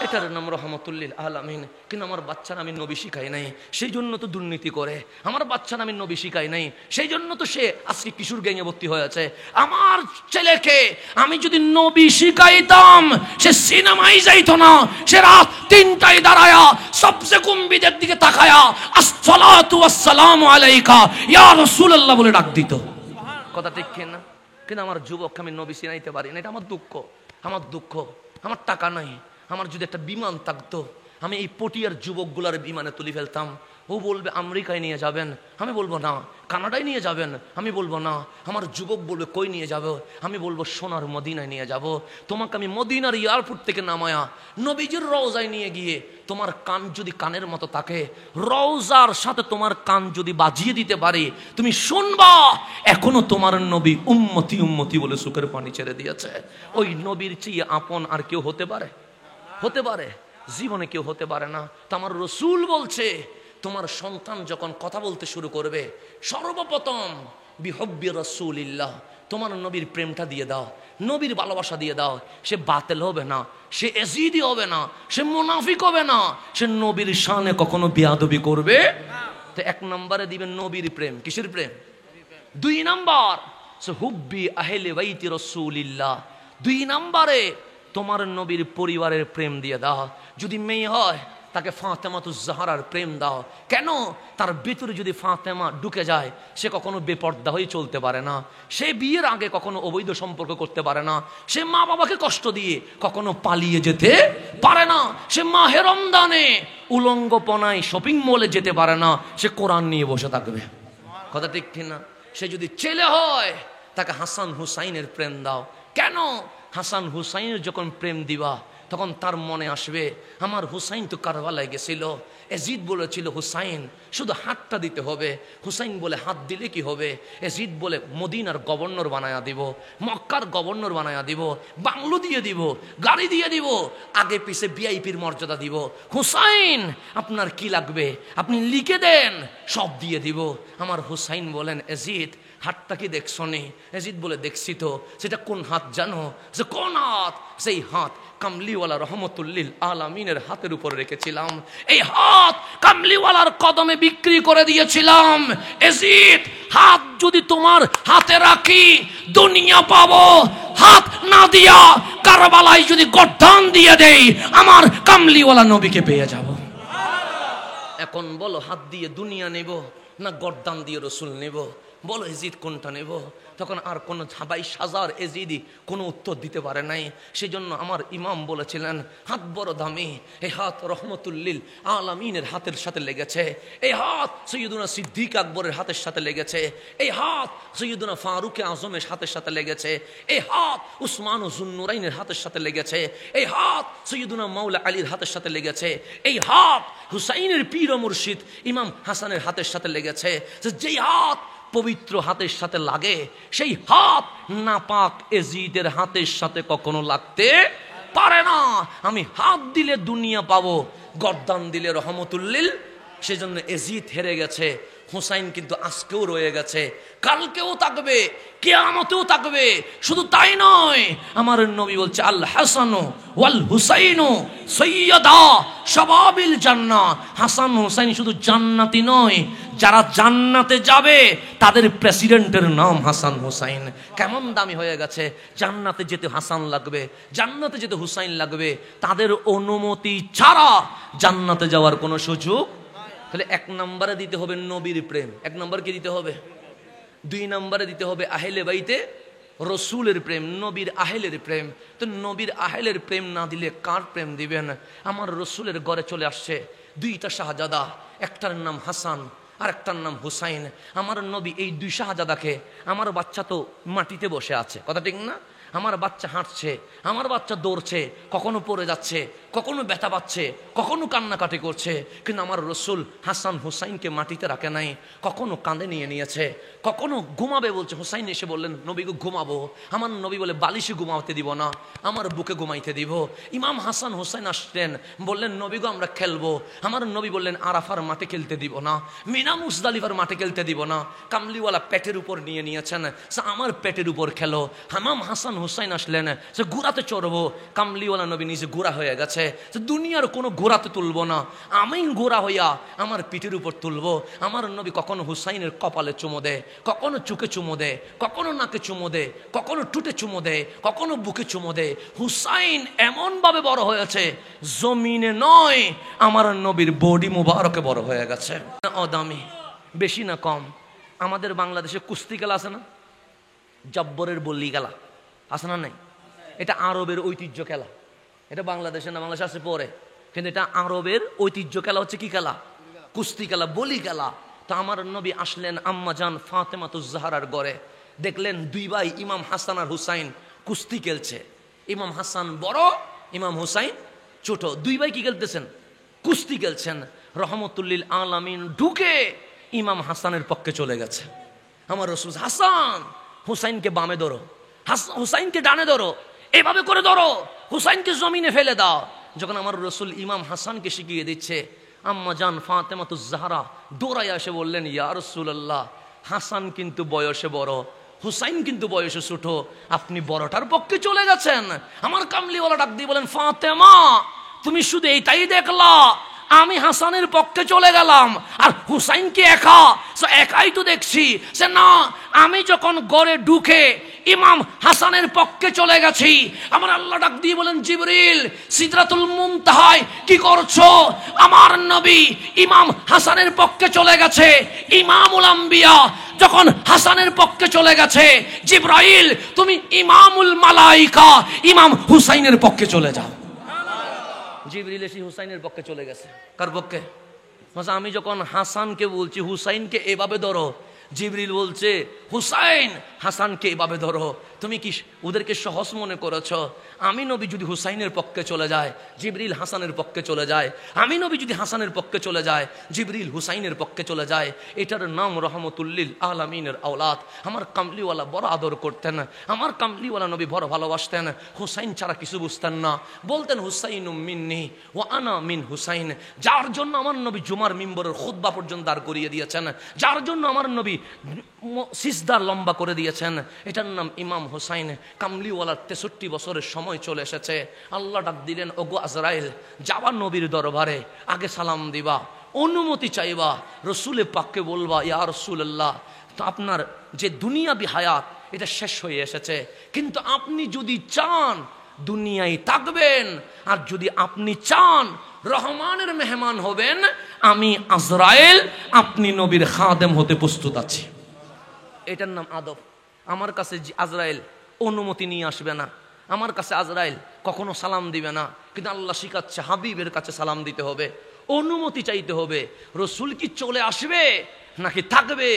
এটার নাম রহমতুল লিল আলামিন। কিন্তু আমার বাচ্চারা আমি নবী শিখাই নাই, সেই জন্য তো দুর্নীতি করে। আমার বাচ্চারা আমি নবী শিখাই নাই, সেই জন্য তো সে আজকে কিশোর গ্যাংয়ে ভর্তি হয়েছে। আমার ছেলেকে আমি যদি নবী শিখাইতাম সে সিনেমাই যাইতো না, সে রাত 3টায় দাঁড়ায়া সবচেয়ে কুম্বিদের দিকে তাকায়া আসসালাতু ওয়াসসালামু আলাইকা ইয়া রাসূলুল্লাহ বলে ডাক দিত। কথা ঠিক কিনা? কিন্তু আমার যুবককে আমি নবী চিনাইতে পারি না, এটা আমার দুঃখ। আমার দুঃখ, আমার টাকা নাই। আমার যদি একটা বিমান থাকতো আমি এই পটিয়ার যুবকগুলার বিমানে তুলে ফেলতাম। ও বলবে আমেরিকায় নিয়ে যাবেন, আমি বলবো না। কানাডায় নিয়ে যাবেন, আমি বলবো না। আমার যুবক বলবে কই নিয়ে যাবো, আমি বলবো সোনার মদিনায় নিয়ে যাব। তোমাকে আমি মদিনার এয়ারপোর্ট থেকে নামায়া নবীজির রওজায় নিয়ে গিয়ে তোমার কান যদি কানের মতো থাকে, রওজার সাথে তোমার কান যদি বাজিয়ে দিতে পারি, তুমি শুনবা এখনো তোমার নবী উম্মতি উম্মতি বলে সুখের পানি ছেড়ে দিয়েছে। ওই নবীর চেয়ে আপন আর কেউ হতে পারে? হতে পারে? জীবনে কেউ হতে পারে না। তো আমার রসুল বলছে, তোমার সন্তান যখন কথা বলতে শুরু করবে, সর্বপ্রথম বিহব্বি রাসূলিল্লাহ, তোমার নবীর প্রেমটা দিয়ে দাও, নবীর ভালোবাসা দিয়ে দাও। সে বাতিল হবে না, সে এজিদি হবে না, সে মুনাফিক হবে না, সে নবীর শানে কখনো বেয়াদবি করবে। তো 1 নম্বরে দিবেন নবীর প্রেম। কিসের প্রেম? 2 নম্বর হুব্বি আহলে বাইতি রাসূলিল্লাহ। 2 নম্বরে তোমার নবীর পরিবারের প্রেম দিয়ে দাও। যদি মেয়ে হয় তাকে ফাতেমাতুজ জাহরার প্রেম দাও। কেন? তার ভিতরে যদি ফাতেমা ঢুকে যায় সে কখনো বেপর্দা হয়ে চলতে পারে না, সে বিয়ের আগে কখনো অবৈধ সম্পর্ক করতে পারে না, সে মা বাবাকে কষ্ট দিয়ে কখনো পালিয়ে যেতে পারে না, সে মাহে রমজানে উলঙ্গপনায় শপিং মলে যেতে পারে না, সে কোরআন নিয়ে বসে থাকবে। কথা ঠিক কিনা? সে যদি ছেলে হয় তাকে হাসান হুসাইনের প্রেম দাও। কেন? হাসান হুসাইনের যখন প্রেম দিবা তখন তার মনে আসবে আমার হুসাইন তো কারবালায় গেছিল, এজিদ বলেছিল হুসাইন শুধু হাতটা দিতে হবে। হুসাইন বলে হাত দিলে কি হবে? এজিদ বলে মদিনার গভর্নর বানায়া দিব, মক্কার গভর্নর বানায়া দিব, বাংলো দিয়ে দিব, গাড়ি দিয়ে দিব, আগে পিছে ভিআইপির মর্যাদা দিব। হুসাইন আপনার কি লাগবে আপনি লিখে দেন, সব দিয়ে দিব। আমার হুসাইন বলেন এজিদ হাতটা কি দেখছো নি? এজিদ বলে দেখছি তো। সেটা কোন হাত জানো? যে কোন হাত? সেই হাত কামলিওয়ালা রহমতুল লিল আলামিনের হাতের উপর রেখেছিলাম। এই হাত কামলিওয়ালার কদমে বিক্রি করে দিয়েছিলাম। এজিদ হাত যদি তোমার হাতে রাখি দুনিয়া পাবো, হাত না দিয়া কারবালায় যদি গর্দান দিয়ে দেই আমার কামলিওয়ালা নবীকে পেয়ে যাব। এখন বলো হাত দিয়ে দুনিয়া নেব না গর্দান দিয়ে রসুল নেব? বলো এজিদ কোনটা নেব? তখন আর কোনো 22,000 এজিদি কোনো উত্তর দিতে পারে নাই। সেই জন্য আমার ইমাম বলেছিলেন হাত বড় দামি, এই হাত রহমতুল লিল আলামিনের হাতের সাথে লেগেছে, এই হাত সৈয়দুনা সিদ্দিক আকবরের হাতের সাথে লেগেছে, এই হাত সৈয়দুনা ফারুক আজমের হাতের সাথে লেগেছে, এই হাত উসমান জুন্নুরাইনের হাতের সাথে লেগেছে, এই হাত সৈয়দুনা মাওলা আলীর হাতের সাথে লেগেছে, এই হাত হুসাইনের পীর ও মুর্শিদ ইমাম হাসানের হাতের সাথে লেগেছে। যেই হাত পবিত্র হাতের সাথে লাগে সেই হাত নাপাক এজিদের হাতের সাথে কখনো লাগতে পারে না। আমি হাত দিলে দুনিয়া পাবো, গর্দান দিলে রহমতুল্লিল। সেজন্য এজিদ হেরে গেছে, হুসাইন কিন্তু আজকেও রয়ে গেছে, কালকেও থাকবে, কিয়ামতেও থাকবে। শুধু তাই নয়, আমার নবী বলছে আল হাসানু ওয়াল হুসাইনু সাইয়্যিদা শাবাবিল জান্নাহ। হাসান হুসাইন শুধু জান্নাতি নয়, যারা জান্নাতে যাবে তাদের প্রেসিডেন্টের নাম হাসান হুসাইন। কেমন দামি হয়ে গেছে! জান্নাতে যেতে হাসান লাগবে, জান্নাতে যেতে হুসাইন লাগবে, তাদের অনুমতি ছাড়া জান্নাতে যাওয়ার কোনো সুযোগ। তাহলে এক নম্বরে দিতে হবে নবীর প্রেম, এক নম্বর কি দিতে হবে? দুই নম্বরে দিতে হবে আহলে বাইতে রসুলের প্রেম, নবীর আহলের প্রেম। তো নবীর আহলের প্রেম না দিলে কার প্রেম দিবেন? আমার রসুলের ঘরে চলে আসছে দুইটা শাহজাদা, একটার নাম হাসান আর একটার নাম হুসাইন। আমার নবী এই দুই শাহজাদাকে, আমার বাচ্চা তো মাটিতে বসে আছে, কথা ঠিক না? আমার বাচ্চা হাঁটছে, আমার বাচ্চা দৌড়ছে, কখনো পড়ে যাচ্ছে, কখনো ব্যথা পাচ্ছে, কখনো কান্নাকাটি করছে, কিন্তু আমার রসুল হাসান হুসাইনকে মাটিতে রাখে নাই, কখনো কাঁধে নিয়ে নিয়েছে, কখনো ঘুমাবে বলছে। হুসাইন এসে বললেন নবীকে ঘুমাবো, আমার নবী বলে বালিশে ঘুমাতে দিব না, আমার বুকে ঘুমাইতে দিব। ইমাম হাসান হুসাইন আসলেন, বললেন নবীগো আমরা খেলবো, আমার নবী বললেন আরাফার মাঠে খেলতে দিব না, মিনা মুজদালিফার মাঠে খেলতে দিব না, কামলিওয়ালা পেটের উপর নিয়ে নিয়েছেন, আমার পেটের উপর খেলো। ইমাম হাসান হুসাইন আসলেন, সে ঘোড়াতে চড়বো, কামলিওয়ালা নবী নিজে ঘোড়া হয়ে গেছে, দুনিয়ার কোনো ঘোড়াতে তুলবো না, আমি ঘোড়া হইয়া আমার পিঠের উপর তুলবো। আমার নবী কখনো হুসাইনের কপালে চুমো দেয়, কখনো চুকে চুমো দেয়, কখনো নাকে চুমো দেয়, কখনো টুটে চুমো দেয়, কখনো বুকে চুমো দেয়। হুসাইন এমন ভাবে বড় হয়েছে, জমিনে নয় আমার নবীর বডি মুবারকে বড় হয়ে গেছে। অদামি বেশি না কম। আমাদের বাংলাদেশে কুস্তি খেলা আছে না, জব্বরের বল্লি খেলা আছে না নাই? এটা আরবের ঐতিহ্য খেলা, এটা বাংলাদেশে না, বাংলাদেশে আছে পরে, কিন্তু এটা আরবের ঐতিহ্য খেলা হচ্ছে কি খেলা? কুস্তি খেলা, বলি খেলা। তো আমার নবী আসলেন আম্মা জান ফাতেমাতুজ জাহরার ঘরে, দেখলেন দুই ভাই ইমাম হাসান আর হুসাইন কুস্তি খেলছে। ইমাম হাসান বড়, ইমাম হুসাইন ছোট, দুই ভাই কি খেলতেছেন? কুস্তি খেলছেন। রহমতুল্লিল আলামিন ঢুকে ইমাম হাসানের পক্ষে চলে গেছে। আমার রসুল হাসান হুসাইনকে বামে ধরো, হুসাইনকে ডানে ধরো, এভাবে করে ধরো, হুসাইনকে জমিনে ফেলে দাও। যখন আমার রসুল ইমাম হাসানকে শিখিয়ে দিচ্ছে, আম্মা জান ফাতেমাতুজ জাহরা দৌড়াইয়া এসে বললেন ইয়া রাসূলুল্লাহ, হাসান কিন্তু বয়সে বড়, হুসাইন কিন্তু বয়সে ছোট, আপনি বড়টার পক্ষে চলে গেছেন। আমার কামলিওয়ালা ডাক দিয়ে বলেন ফাতেমা, তুমি শুধু এইটাই দেখলা আমি হাসানের পক্ষে চলে গেলাম, আর হুসাইনকে একাই তো দেখছি। সে না, আমি যখন গড়ে ঢুকে ইমাম হাসানের পক্ষে চলে গেছি, আমার আল্লাহ ডাক দিয়ে বলেন জিবরিল সিদরাতুল মুনতাহায় কি করছো? আমার নবী ইমাম হাসানের পক্ষে চলে গেছে। ইমামুল আম্বিয়া যখন হাসানের পক্ষে চলে গেছে, জিবরাইল তুমি ইমামুল মালাইকা ইমাম হুসাইনের পক্ষে চলে যাও। জিবরিল এসে হুসাইনের পক্ষে চলে গেছে। কার পক্ষে? আমি যখন হাসানকে বলছি হুসাইনকে এভাবে ধরো, জিবরিল বলছে হুসাইন হাসানকে এভাবে ধরো। তুমি কি ওদেরকে সহজ মনে করেছ? আমি নবী যদি হুসাইনের পক্ষে চলে যায়, জিবরিল হাসানের পক্ষে চলে যায়। আমি নবী যদি হাসানের পক্ষে চলে যায়, জিবরিল হুসাইনের পক্ষে চলে যায়। এটার নাম রহমতুল্লিল আলামিনের আওলাদ। আমার কামলিওয়ালা বড় আদর করতেন, আমার কামলিওয়ালা নবী বড় ভালোবাসতেন। হুসাইন ছাড়া কিছু বুঝতেন না, বলতেন হুসাইন মিন্নি ও আনা মিন হুসাইন। যার জন্য আমার নবী জুমার মিম্বরের খুতবা পর্যন্ত দাঁড় করিয়ে দিয়েছেন, যার জন্য আমার নবী সিজদার লম্বা করে দিয়েছেন, এটার নাম ইমাম হুসাইন। কামলিওয়ালার 63 বছরের সময় চলে এসেছে। আল্লাহ ডাক দিলেন ওগো আজরাইল, যাবা নবীর দরবারে, আগে সালাম দিবা, অনুমতি চাইবা, রসুলে পাককে বলবা ইয়া রাসূলুল্লাহ, তো আপনার যে দুনিয়াবি হায়াত এটা শেষ হয়ে এসেছে, কিন্তু আপনি যদি চান দুনিয়ায় থাকবেন, আর যদি আপনি চান রহমানের মেহমান হবেন, আমি আজরাইল আপনি নবীর খাদেম হতে প্রস্তুত আছি। এটার নাম আদব। আমার কাছে আজরাইল অনুমতি নিয়ে আসবে না, আমার কাছে আজরাইল কখনো সালাম দিবে না, কিন্তু আল্লাহ শিখাচ্ছে হাবিবের কাছে সালাম দিতে হবে, অনুমতি চাইতে হবে। রসুল কি চলে আসবে নাকি থাকবে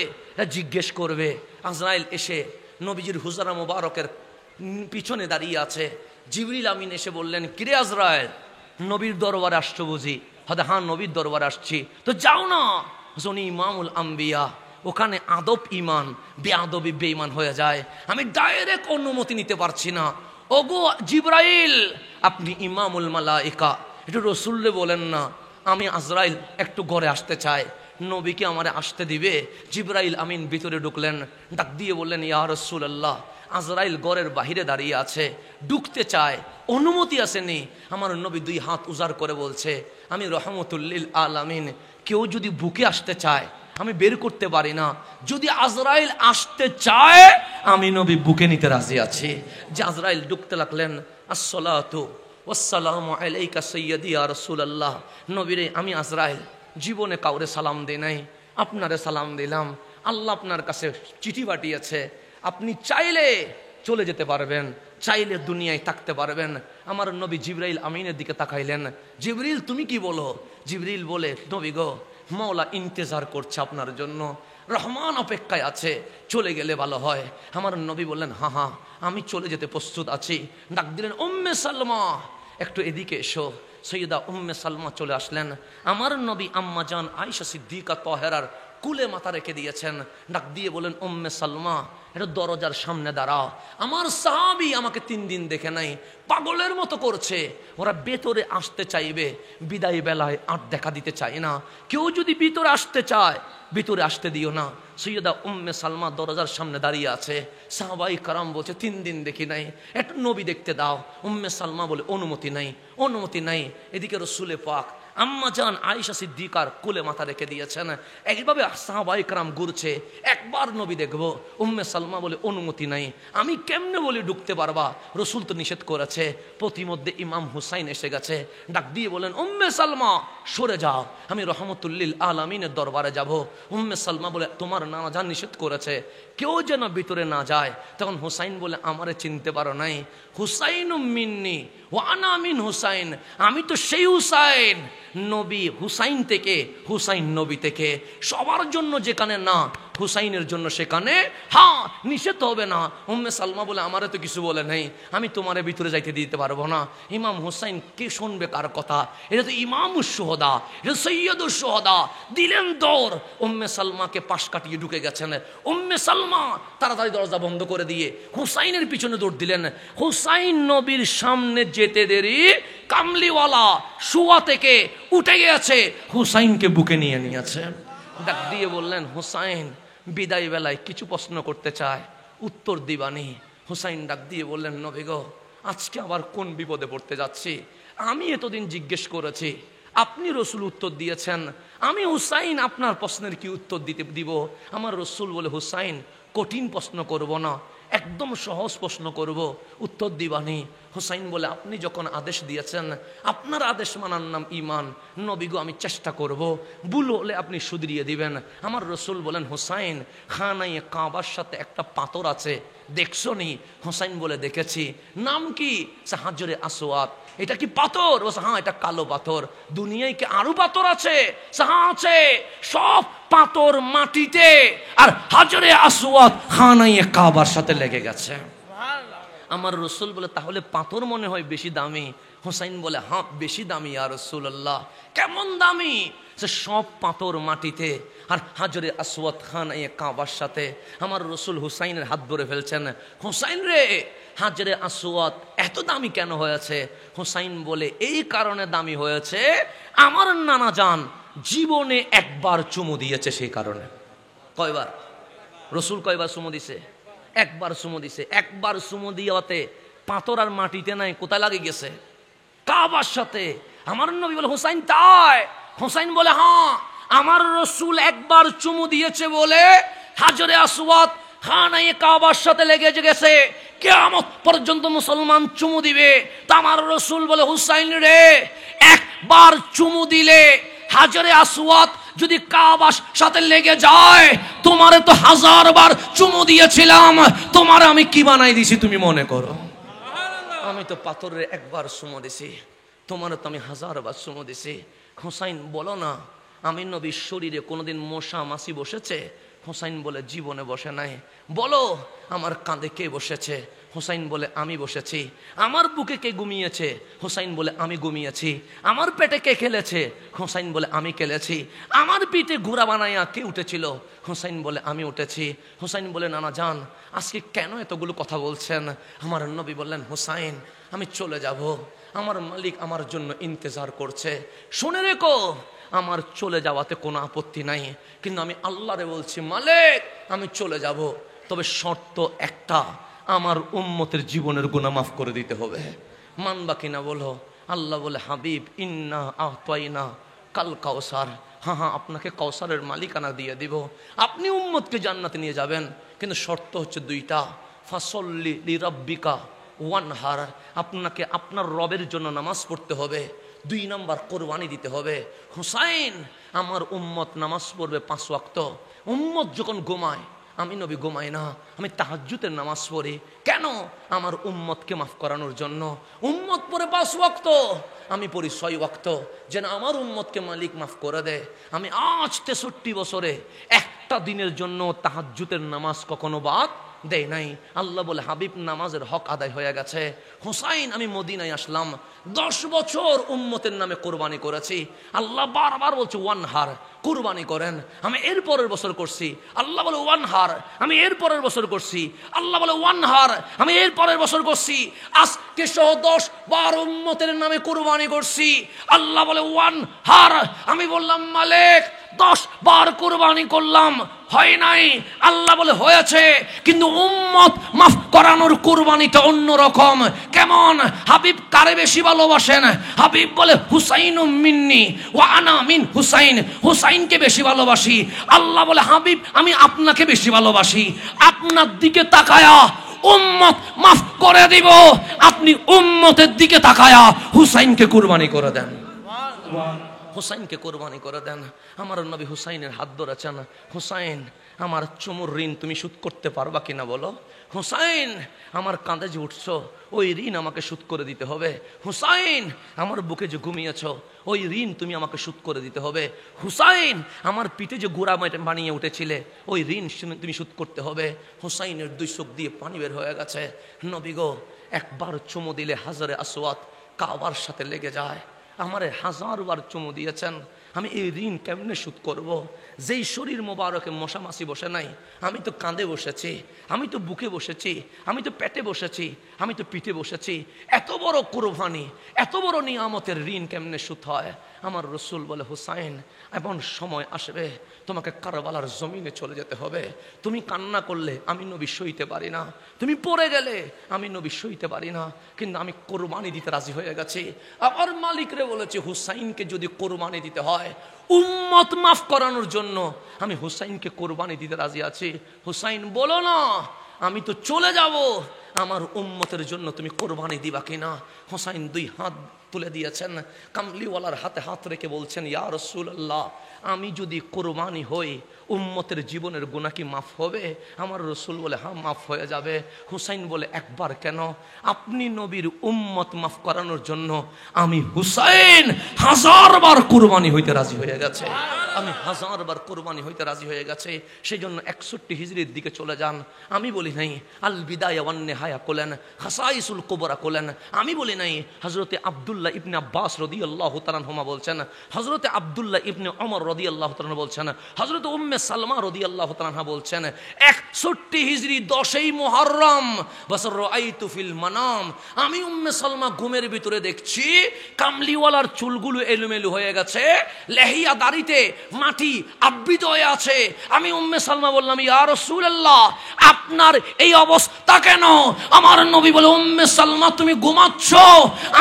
জিজ্ঞেস করবে। আজরাইল এসে নবীজির হুজরা মুবারকের পিছনে দাঁড়িয়ে আছে। জিবরিল আমিন এসে বললেন কিরে আজরাইল, নবীর দরবারে আসছো বুঝি? হ্যাঁ নবীর দরবারে আসছি। তো যাও না, উনি ইমামুল আম্বিয়া, ওখানে আদব ইমান, বেআদবি বেঈমান হয়ে যায়। আমি ডাইরেক্ট অনুমতি নিতে পারছি না, ওগো জিবরাইল, আপনি ইমামুল মালাইকা, একটু রসুলরে বলেন না আমি আজরাইল একটু ঘরে আসতে চাই, নবীকে আমারে আসতে দিবে? জিবরাইল আমিন ভিতরে ঢুকলেন, ডাক দিয়ে বললেন ইয়া রাসূলুল্লাহ, আজরাইল ঘরের বাহিরে দাঁড়িয়ে আছে, ঢুকতে চায়, অনুমতি আসেনি। আমার নবী দুই হাত উজাড় করে বলছে আমি রহমতুল লিল আলামিন, কেউ যদি বুকে আসতে চায় আমি বের করতে পারি না, যদি আজরাইল আসতে চায় আমি নবী বুকে নিতে রাজি আছি। যে আজরাইল ঢুকতে লাগলেন, আসসালাতু ওয়াসসালামু আলাইকা সাইয়্যিদি ইয়া রাসূলুল্লাহ, নবীরে আমি আজরাইল জীবনে কাউরে সালাম দেই নাই, আপনারে সালাম দিলাম, আল্লাহ আপনার কাছে চিঠি পাঠিয়েছে, আপনি চাইলে চলে যেতে পারবেন, চাইলে দুনিয়ায় থাকতে পারবেন। আমার নবী জিবরাইল আমিনের দিকে তাকাইলেন, জিবরিল তুমি কি বলো? জিবরিল বলে নবী গো, মাওলা ইন্তেজার করছে আপনার জন্য, রহমান অপেক্ষায় আছে, চলে গেলে ভালো হয়। আমার নবী বললেন হ্যাঁ হ্যাঁ আমি চলে যেতে প্রস্তুত আছি। ডাক দিলেন উম্মে সালমা, একটু এদিকে এসো। সৈয়দা উম্মে সালমা চলে আসলেন। আমার নবী আম্মা জান আয়েশা সিদ্দিকা তাহেরার কুলে মাথা রেখে দিয়েছেন। ডাক দিয়ে বলেন উম্মে সালমা, এটা দরজার সামনে দাঁড়াও, আমার সাহাবী আমাকে 3 দিন দেখে নাই, পাগলের মতো করছে, ওরা ভেতরে আসতে চাইবে, বিদায় বেলায় আর দেখা দিতে চায় না, কেউ যদি ভিতরে আসতে চায় ভিতরে আসতে দিও না। সৈয়দা উম্মে সালমা দরজার সামনে দাঁড়িয়ে আছে, সাহাবাই কারাম বলছে 3 দিন দেখি নাই, একটু নবী দেখতে দাও। উম্মে সালমা বলে অনুমতি নাই, অনুমতি নাই। এদিকে রসুলে পাক আম্মা জান আয়েশা সিদ্দিকার কোলে মাথা রেখে দিয়েছেন, এইভাবে সাহাবাই কারাম ঘুরছে, একবার নবী দেখবো। উম্মে সালমা বলে অনুমতি নাই, আমি কেমনে বলে ঢুকতে পারবা, রসুল তো নিষেধ করেছে। প্রতিমধ্যে ইমাম হুসাইন এসে গেছে, ডাক দিয়ে বলেন উম্মে সালমা সরে যাও, আমি রহমতুল লিল আলামিনের দরবারে যাব। উম্মে সালমা বলে তোমার নানা জান নিষেধ করেছে কেউ যেন ভিতরে না যায়। তখন হুসাইন বলে আমারে চিনতে পারো নাই, হুসাইন মিন্নি ও আনা মিন হুসাইন, আমি তো সেই হুসাইন, নবী হুসাইন থেকে, হুসাইন নবী থেকে, সবার জন্য যেখানে না হুসাইনের জন্য সেখানে হ্যাঁ, নিষেধ হবে না। উম্মে সালমা বলে আমারে তো কিছু বলে নেই, আমি তোমারে ভিতরে যাইতে দিতে পারবো না। ইমাম হুসাইন কে শুনবে কার কথা, এটা তো ইমামুস শুহাদা, এটা সৈয়দুস শুহাদা। দিলেন দৌড়, উম্মে সালমাকে পাশ কাটিয়ে ঢুকে গেছেন। উম্মে সালমা তাড়াতাড়ি দরজা বন্ধ করে দিয়ে হুসাইনের পিছনে দৌড় দিলেন। হুসাইন নবীর সামনে যেতে দেরি কামলিওয়ালা শুয়া থেকে উঠে গেছে, হুসাইনকে বুকে নিয়ে নিয়েছে। ডাক দিয়ে বললেন হুসাইন বিদায় বেলায় কিছু প্রশ্ন করতে চায়, উত্তর দিবানি। হুসাইন ডাক দিয়ে বললেন নবী গো, আজকে আবার কোন বিপদে পড়তে যাচ্ছি, আমি এতদিন জিজ্ঞেস করেছি, আপনি রসুল উত্তর দিয়েছেন, আমি হুসাইন আপনার প্রশ্নের কি উত্তর দিব? আমার রসুল বলে হুসাইন কঠিন প্রশ্ন করব না, একদম সহজ প্রশ্ন করব, উত্তর দিবানি। হুসাইন বলে আপনি যখন আদেশ দিয়েছেন, আপনার আদেশ মানার নাম ইমান, নবী গো আমি চেষ্টা করব, ভুল হলে আপনি শুধরিয়ে দিবেন। আমার রসুল বলেন হুসাইন খানায়ে কাবার সাথে একটা পাথর আছে, দেখছো নি? হুসাইন বলে দেখেছি। নাম কি? হাজরে আসওয়াদ। এটা কি পাথর? হ্যাঁ এটা কালো পাথর। দুনিয়ায় কি আরো পাথর আছে? হ্যাঁ আছে, সব পাথর মাটিতে, আর হাজরে আসওয়াদ খানায়ে কাবার সাথে লেগে গেছে। আমার রসুল বলে তাহলে পাথর মনে হয় বেশি দামি। হুসাইন বলে হ্যাঁ বেশি দামি ইয়া রাসূলুল্লাহ। কেমন দামি? সে সব পাথর মাটিতে, আর হাজরে আসওয়াদ খানায়ে কাবার সাথে। আমার রসুল হুসাইনের হাত ধরে ফেলছেন, হুসাইন রে হাজরে আসওয়াদ এত দামি কেন হয়েছে? হুসাইন বলে এই কারণে দামি হয়েছে, আমার নানা জান জীবনে একবার চুমু দিয়েছে সেই কারণে। কয়বার? রসুল কয়বার চুমু দিছে? একবার চুমু দিছে। একবার চুমু দিয়াতে পাথর আর মাটিতে নাই, কোথায় লাগে গেছে? কাবার সাথে। আমার নবী বলে হুসাইন তাই? হুসাইন বলে হ্যাঁ, আমার রসুল একবার চুমু দিয়েছে বলে হাজরে আসওয়াদ খানায়ে কাবার সাথে লেগে গেছে, কিয়ামত পর্যন্ত মুসলমান চুমু দিবে। তা আমার রসুল বলে হুসাইন রে, একবার চুমু দিলে হাজরে আসওয়াদ যদি কাবার সাথে লেগে যায়, তোমারে তো 1000 বার চুমু দিয়েছিলাম, তোমারে আমি কি বানাই দিছি তুমি মনে করো? আমি তো পাথরের একবার চুমু দিছি, তোমারে তো আমি 1000 বার চুমু দিছি। হুসাইন বলো না, আমি নবীর শরীরে কোনোদিন মশা মাছি বসেছে? হুসাইন বলে জীবনে বসে নাই। বলো আমার কাঁধে কে বসেছে? হুসাইন বলে আমি বসেছি। আমার বুকে কে ঘুমিয়েছে? হুসাইন বলে আমি ঘুমিয়েছি। আমার পেটে কে খেলেছে? হুসাইন বলে আমি খেলেছি। আমার পিঠে ঘোড়া বানাইয়া কে উঠেছিল? হুসাইন বলে আমি উঠেছি। হুসাইন বলে নানা জান আজকে কেন এতগুলো কথা বলছেন? আমার নবী বললেন হুসাইন আমি চলে যাব, আমার মালিক আমার জন্য ইন্তজার করছে। শুনে রেখো আমার চলে যাওয়াতে কোনো আপত্তি নাই, কিন্তু আমি আল্লাহরে বলছি মালিক আমি চলে যাব, তবে শর্ত একটা, আমার উম্মতের জীবনের গুনাহ মাফ করে দিতে হবে। মানবা কিনা বলো? আল্লাহ বলে হাবিব ইন্না আতাইনা কাল কাউসার, হ্যাঁ হ্যাঁ আপনাকে কাউসারের মালিকানা দিয়ে দিব, আপনি উম্মতকে জান্নাতে নিয়ে যাবেন, কিন্তু শর্ত হচ্ছে দুইটা। ফাসল্লি লিরাব্বিকা ওয়ানহার, আপনাকে আপনার রবের জন্য নামাজ পড়তে হবে। 2 নম্বর কোরবানি দিতে হবে। হুসাইন আমার উম্মত নামাজ পড়বে 5 ওয়াক্ত। উম্মত যখন ঘুমায় আমি নবী ঘুমাই না, আমি তাহাজ্জুদের নামাজ পড়ি। কেন? আমার উম্মতকে মাফ করানোর জন্য। উম্মত পড়ে 5 ওয়াক্ত, আমি পড়ি 6 ওয়াক্ত, যেন আমার উম্মতকে মালিক মাফ করে দেয়। আমি আজ 63 বছরে একটা দিনের জন্য তাহাজ্জুদের নামাজ কখনো বাদ দেয় নাই। আল্লাহ বলে হাবিব নামাজের হক আদায় হয়ে গেছে। হুসাইন আমি মদিনায় আসলাম, 10 বছর উম্মতের নামে কোরবানি করেছি। আল্লাহ বারবার বলছে ওয়ানহার, কোরবানি করেন। আমি এর পরের বছর করছি, আল্লাহ বলে ওয়ানহার। আমি এর পরের বছর করছি, আল্লাহ বলে ওয়ানহার। আমি এর পরের বছর করছি, আজকে সহ 10 বার উম্মতের নামে কোরবানি করছি, আল্লাহ বলে ওয়ানহার। আমি বললাম মালিক 10 বার কোরবানি করলাম, হয় নাই। আল্লাহ বলে হয়েছে, কিন্তু উম্মত মাফ করানোর কোরবানিটা অন্যরকম। কেমন? হাবিব কারে বেশি ভালোবাসেন? হাবিব বলে হুসাইন মিন্নি ওয়া আনা মিন হুসাইন, হুসাইনকে বেশি ভালোবাসি। আল্লাহ বলে হাবিব আমি আপনাকে বেশি ভালোবাসি, আপনার দিকে তাকায়া উম্মত মাফ করে দিব, আপনি উম্মতের দিকে তাকায়া হুসাইনকে কুরবানি করে দেন। হুসাইনকে কোরবানি করে দেন। আমার নবী হুসাইনের হাত ধরেছেন। হুসাইন আমার চুমুর ঋণ তুমি শোধ করতে পারবা কিনা বলো? হুসাইন আমার কাঁধে যে উঠছো ওই ঋণ আমাকে শোধ করে দিতে হবে। হুসাইন আমার বুকে যে ঘুমিয়েছ ওই ঋণ তুমি আমাকে শোধ করে দিতে হবে। হুসাইন আমার পিঠে যে গোড়া বানিয়ে উঠেছিলে ওই ঋণ তুমি শোধ করতে হবে। হুসাইনের 2 চোখ দিয়ে পানি বের হয়ে গেছে। নবী গো একবার চুমু দিলে হাজারে আসওয়াত কাবার সাথে লেগে যায়। আমারে 1000 বার চুমু দিয়েছেন, আমি এই ঋণ কেমনে শোধ করব? যেই শরীর মোবারকে মশা মাছি বসে নাই, আমি তো কাঁধে বসেছি, আমি তো বুকে বসেছি, আমি তো পেটে বসেছি, আমি তো পিঠে বসেছি। এত বড় কোরবানি, এত বড় নিয়ামতের ঋণ কেমনে শোধ হয়? আমার রসুল বলে হুসাইন এমন সময় আসবে তোমাকে কারবালার জমিনে চলে যেতে হবে। তুমি কান্না করলে আমি নবী সইতে পারি না, তুমি পড়ে গেলে আমি নবী সইতে পারি না, কিন্তু আমি কোরবানি দিতে রাজি হয়ে গেছি। আবার মালিকরে বলেছে হুসাইনকে যদি কোরবানি দিতে হয় উম্মত মাফ করানোর জন্য, আমি হুসাইনকে কোরবানি দিতে রাজি আছি। হুসাইন বলো না আমি তো চলে যাব, আমার উম্মতের জন্য তুমি কোরবানি দিবা কিনা? হুসাইন 2 হাত তুলে দিয়েছেন, কামলিওয়ালার হাতে হাত রেখে বলছেন ইয়া রাসূলুল্লাহ আমি যদি কোরবানি হই উম্মতের জীবনের গুনাহ কি মাফ হবে? আমার রসুল বলে হ্যাঁ মাফ হয়ে যাবে। হুসাইন বলে একবার কেন, আপনি নবীর উম্মত মাফ করানোর জন্য আমি হুসাইন 1000 বার কোরবানি হইতে রাজি হয়ে গেছে, আমি 1000 বার কোরবানি হইতে রাজি হয়ে গেছে। সেই জন্য 61 হিজরির দিকে চলে যান। আমি বলি নাই আল বিদায়া ওয়ান নিহায়া কোলেন, খাসাইসুল কুবরা কোলেন। আমি বলি নাই হযরতে আব্দুল্লাহ ইবনে আব্বাস রাদিয়াল্লাহু তাআলা আনহুমা বলছেন, হযরতে আব্দুল্লাহ ইবনে ওমর রাদিয়াল্লাহু তাআলা বলছেন, হযরত উম্মে সালমা রাদিয়াল্লাহু তাআলা বলছেন 61 হিজরি 10ই মুহররম বছর রাআইতু ফিল মানাম, আমি উম্মে সালমা ঘুমের ভিতরে দেখছি কামলিওয়ালার চুলগুলো এলোমেলো হয়ে গেছে, লেহিয়া দাড়িতে মাটি আবৃত হয়ে আছে। আমি উম্মে সালমা বললাম ইয়া রাসূলুল্লাহ আপনার এই অবস্থা কেন? আমার নবী বলে উম্মে সালমা তুমি ঘুমাচ্ছ,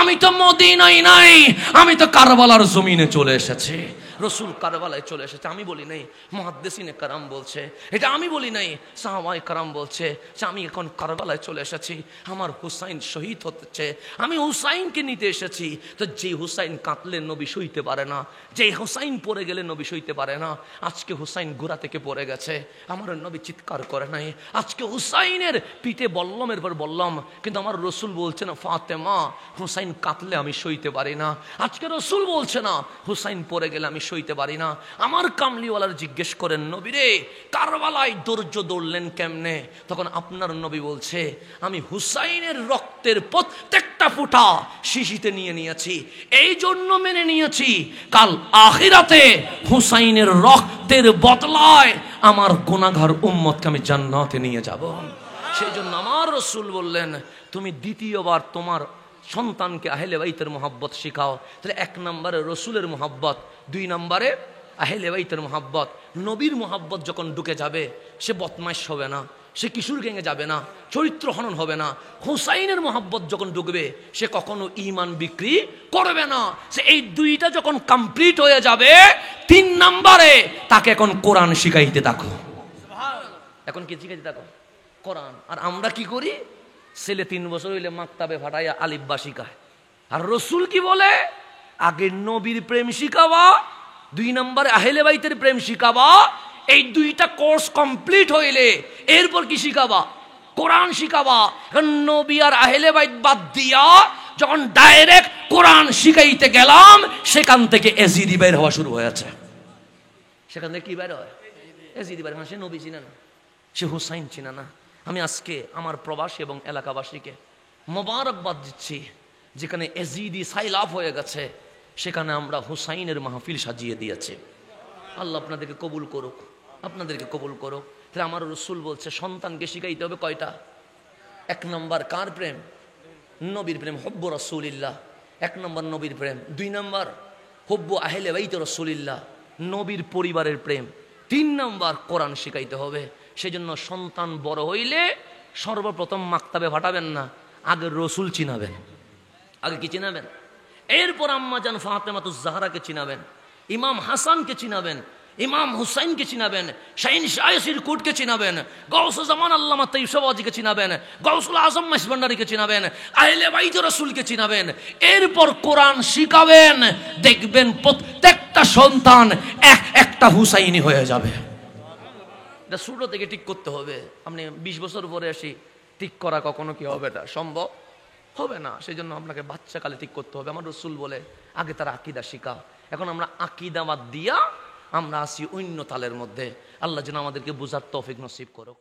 আমি তো মদিনায় নাই, আমি তো কারবালার জমিনে চলে এসেছি। রসুল কারবালায় চলে এসেছে। আমি বলি নাই, মুহাদ্দিসিনে কারাম বলছে, এটা আমি বলি নাই, সাহাবায়ে কারাম বলছে যে আমি এখন কারবালায় চলে এসেছি, আমার হুসাইন শহীদ হচ্ছে, আমি হুসাইনকে নিতে এসেছি। তো যে হুসাইন কাঁদলে নবী সইতে পারে না, যে হুসাইন পড়ে গেলে নবী সইতে পারে না, আজকে হুসাইন ঘোড়া থেকে পড়ে গেছে, আমার নবী চিৎকার করে নাই। আজকে হুসাইনের পিঠে বল্লমের পর বললাম, কিন্তু আমার রসুল বলছে না ফাতেমা হুসাইন কাঁদলে আমি সইতে পারি না। আজকে রসুল বলছে না হুসাইন পড়ে গেলে আমি সইতে পারি না। আমার কামলিওয়ালার জিজ্ঞেস করেন, নবীরে কারবালায় ধৈর্য ধরলেন কেমনে? তখন আপনার নবী বলছে, আমি হুসাইনের রক্তের প্রত্যেকটা ফোঁটা শিশিতে নিয়ে নিয়েছি, এই জন্য মেনে নিয়েছি কাল আখিরাতে হুসাইনের রক্তের বদলায় আমার গুনাহগার উম্মতকে আমি জান্নাতে নিয়ে যাব। সেই জন্য আমার রাসূল বললেন, তুমি দ্বিতীয়বার তোমার সন্তানকে আহলে বাইতের মোহাব্বত শিখাও। তাহলে 1 নম্বরে রসুলের মোহাব্বত, 2 নম্বরে আহলে বাইতের মোহাব্বত। নবীর মোহাব্বত যখন ঢুকে যাবে, সে বদমাইশ হবে না, সে কিশোর গ্যাংয়ে যাবে না, চরিত্র হনন হবে না। হুসাইনের মোহাব্বত যখন ঢুকবে, সে কখনো ঈমান বিক্রি করবে না। সে এই 2টা যখন কমপ্লিট হয়ে যাবে, 3 নম্বরে তাকে এখন কোরআন শিখাইতে থাকো। এখন কি শিখাইতে থাকো? কোরআন। আর আমরা কি করি? ছেলে 3 বছর হইলে মাকতাবে ফাটাইয়া আলিফ বা শিখায়। আর রসুল কি বলে? আগে নবীর প্রেম শিখাবা, 2 নম্বরে আহলে বাইতের প্রেম শিখাবা। এই 2টা কোর্স কমপ্লিট হইলে এরপর কি শিখাবা? কোরআন শিখাবা। নবী আর আহলে বাইত বাদ দিয়া যখন ডাইরেক্ট কোরআন শিখাইতে গেলাম, সেখান থেকে এজিদি বের হওয়া শুরু হয়েছে। সেখান থেকে কি বের হয়? এজিদি বের হয়। সে নবী চিনে না, সে হুসাইন চিনে না। আমি আজকে আমার প্রবাসী এবং এলাকাবাসীকে মোবারকবাদ দিচ্ছি, যেখানে এজিদি সাইলাফ হয়ে গেছে, সেখানে আমরা হুসাইনের মাহফিল সাজিয়ে দিয়েছি। আল্লাহ আপনাদেরকে কবুল করুক, আপনাদেরকে কবুল করুক। তাহলে আমার রসুল বলছে সন্তানকে শিখাইতে হবে কয়টা? 1 নম্বর কার প্রেম? নবীর প্রেম, হব্বু রাসূলিল্লাহ, 1 নম্বর নবীর প্রেম। 2 নম্বর হব্বু আহলে বাইত রাসূলিল্লাহ, নবীর পরিবারের প্রেম। 3 নম্বর কোরআন শিখাইতে হবে। সেজন্য সন্তান বড় হইলে সর্বপ্রথম মাকতাবে ফাটাবেন না, আগে রসুল চিনাবেন। আগে কি চিনাবেন? এরপর আম্মা জান ফাতেমাতুজ জাহরাকে চিনাবেন, ইমাম হাসানকে চিনাবেন, ইমাম হুসাইনকে চিনাবেন, শাহিন শায়সির কুটকে চিনাবেন, গাউসুল জামান আল্লামা তাইয়ুবাজিকে চিনাবেন, গাউসুল আজম মাইসভান্ডারিকে চিনাবেন, আহলে বাইত রাসূলকে চিনাবেন। এরপর কোরআন শিখাবেন। দেখবেন প্রত্যেকটা সন্তান একটা হুসাইনি হয়ে যাবে। এটা ছোট থেকে ঠিক করতে হবে। আপনি 20 বছর পরে আসি ঠিক করা কখনো কি হবে? না, সম্ভব হবে না। সেই জন্য আপনাকে বাচ্চাকালে ঠিক করতে হবে। আমার রাসূল বলে আগে তার আকীদা শিখা। এখন আমরা আকীদা বাদ দিয়া আমরা আসি অন্য তালের মধ্যে। আল্লাহ যেন আমাদেরকে বুঝার তৌফিক নসিব করুক।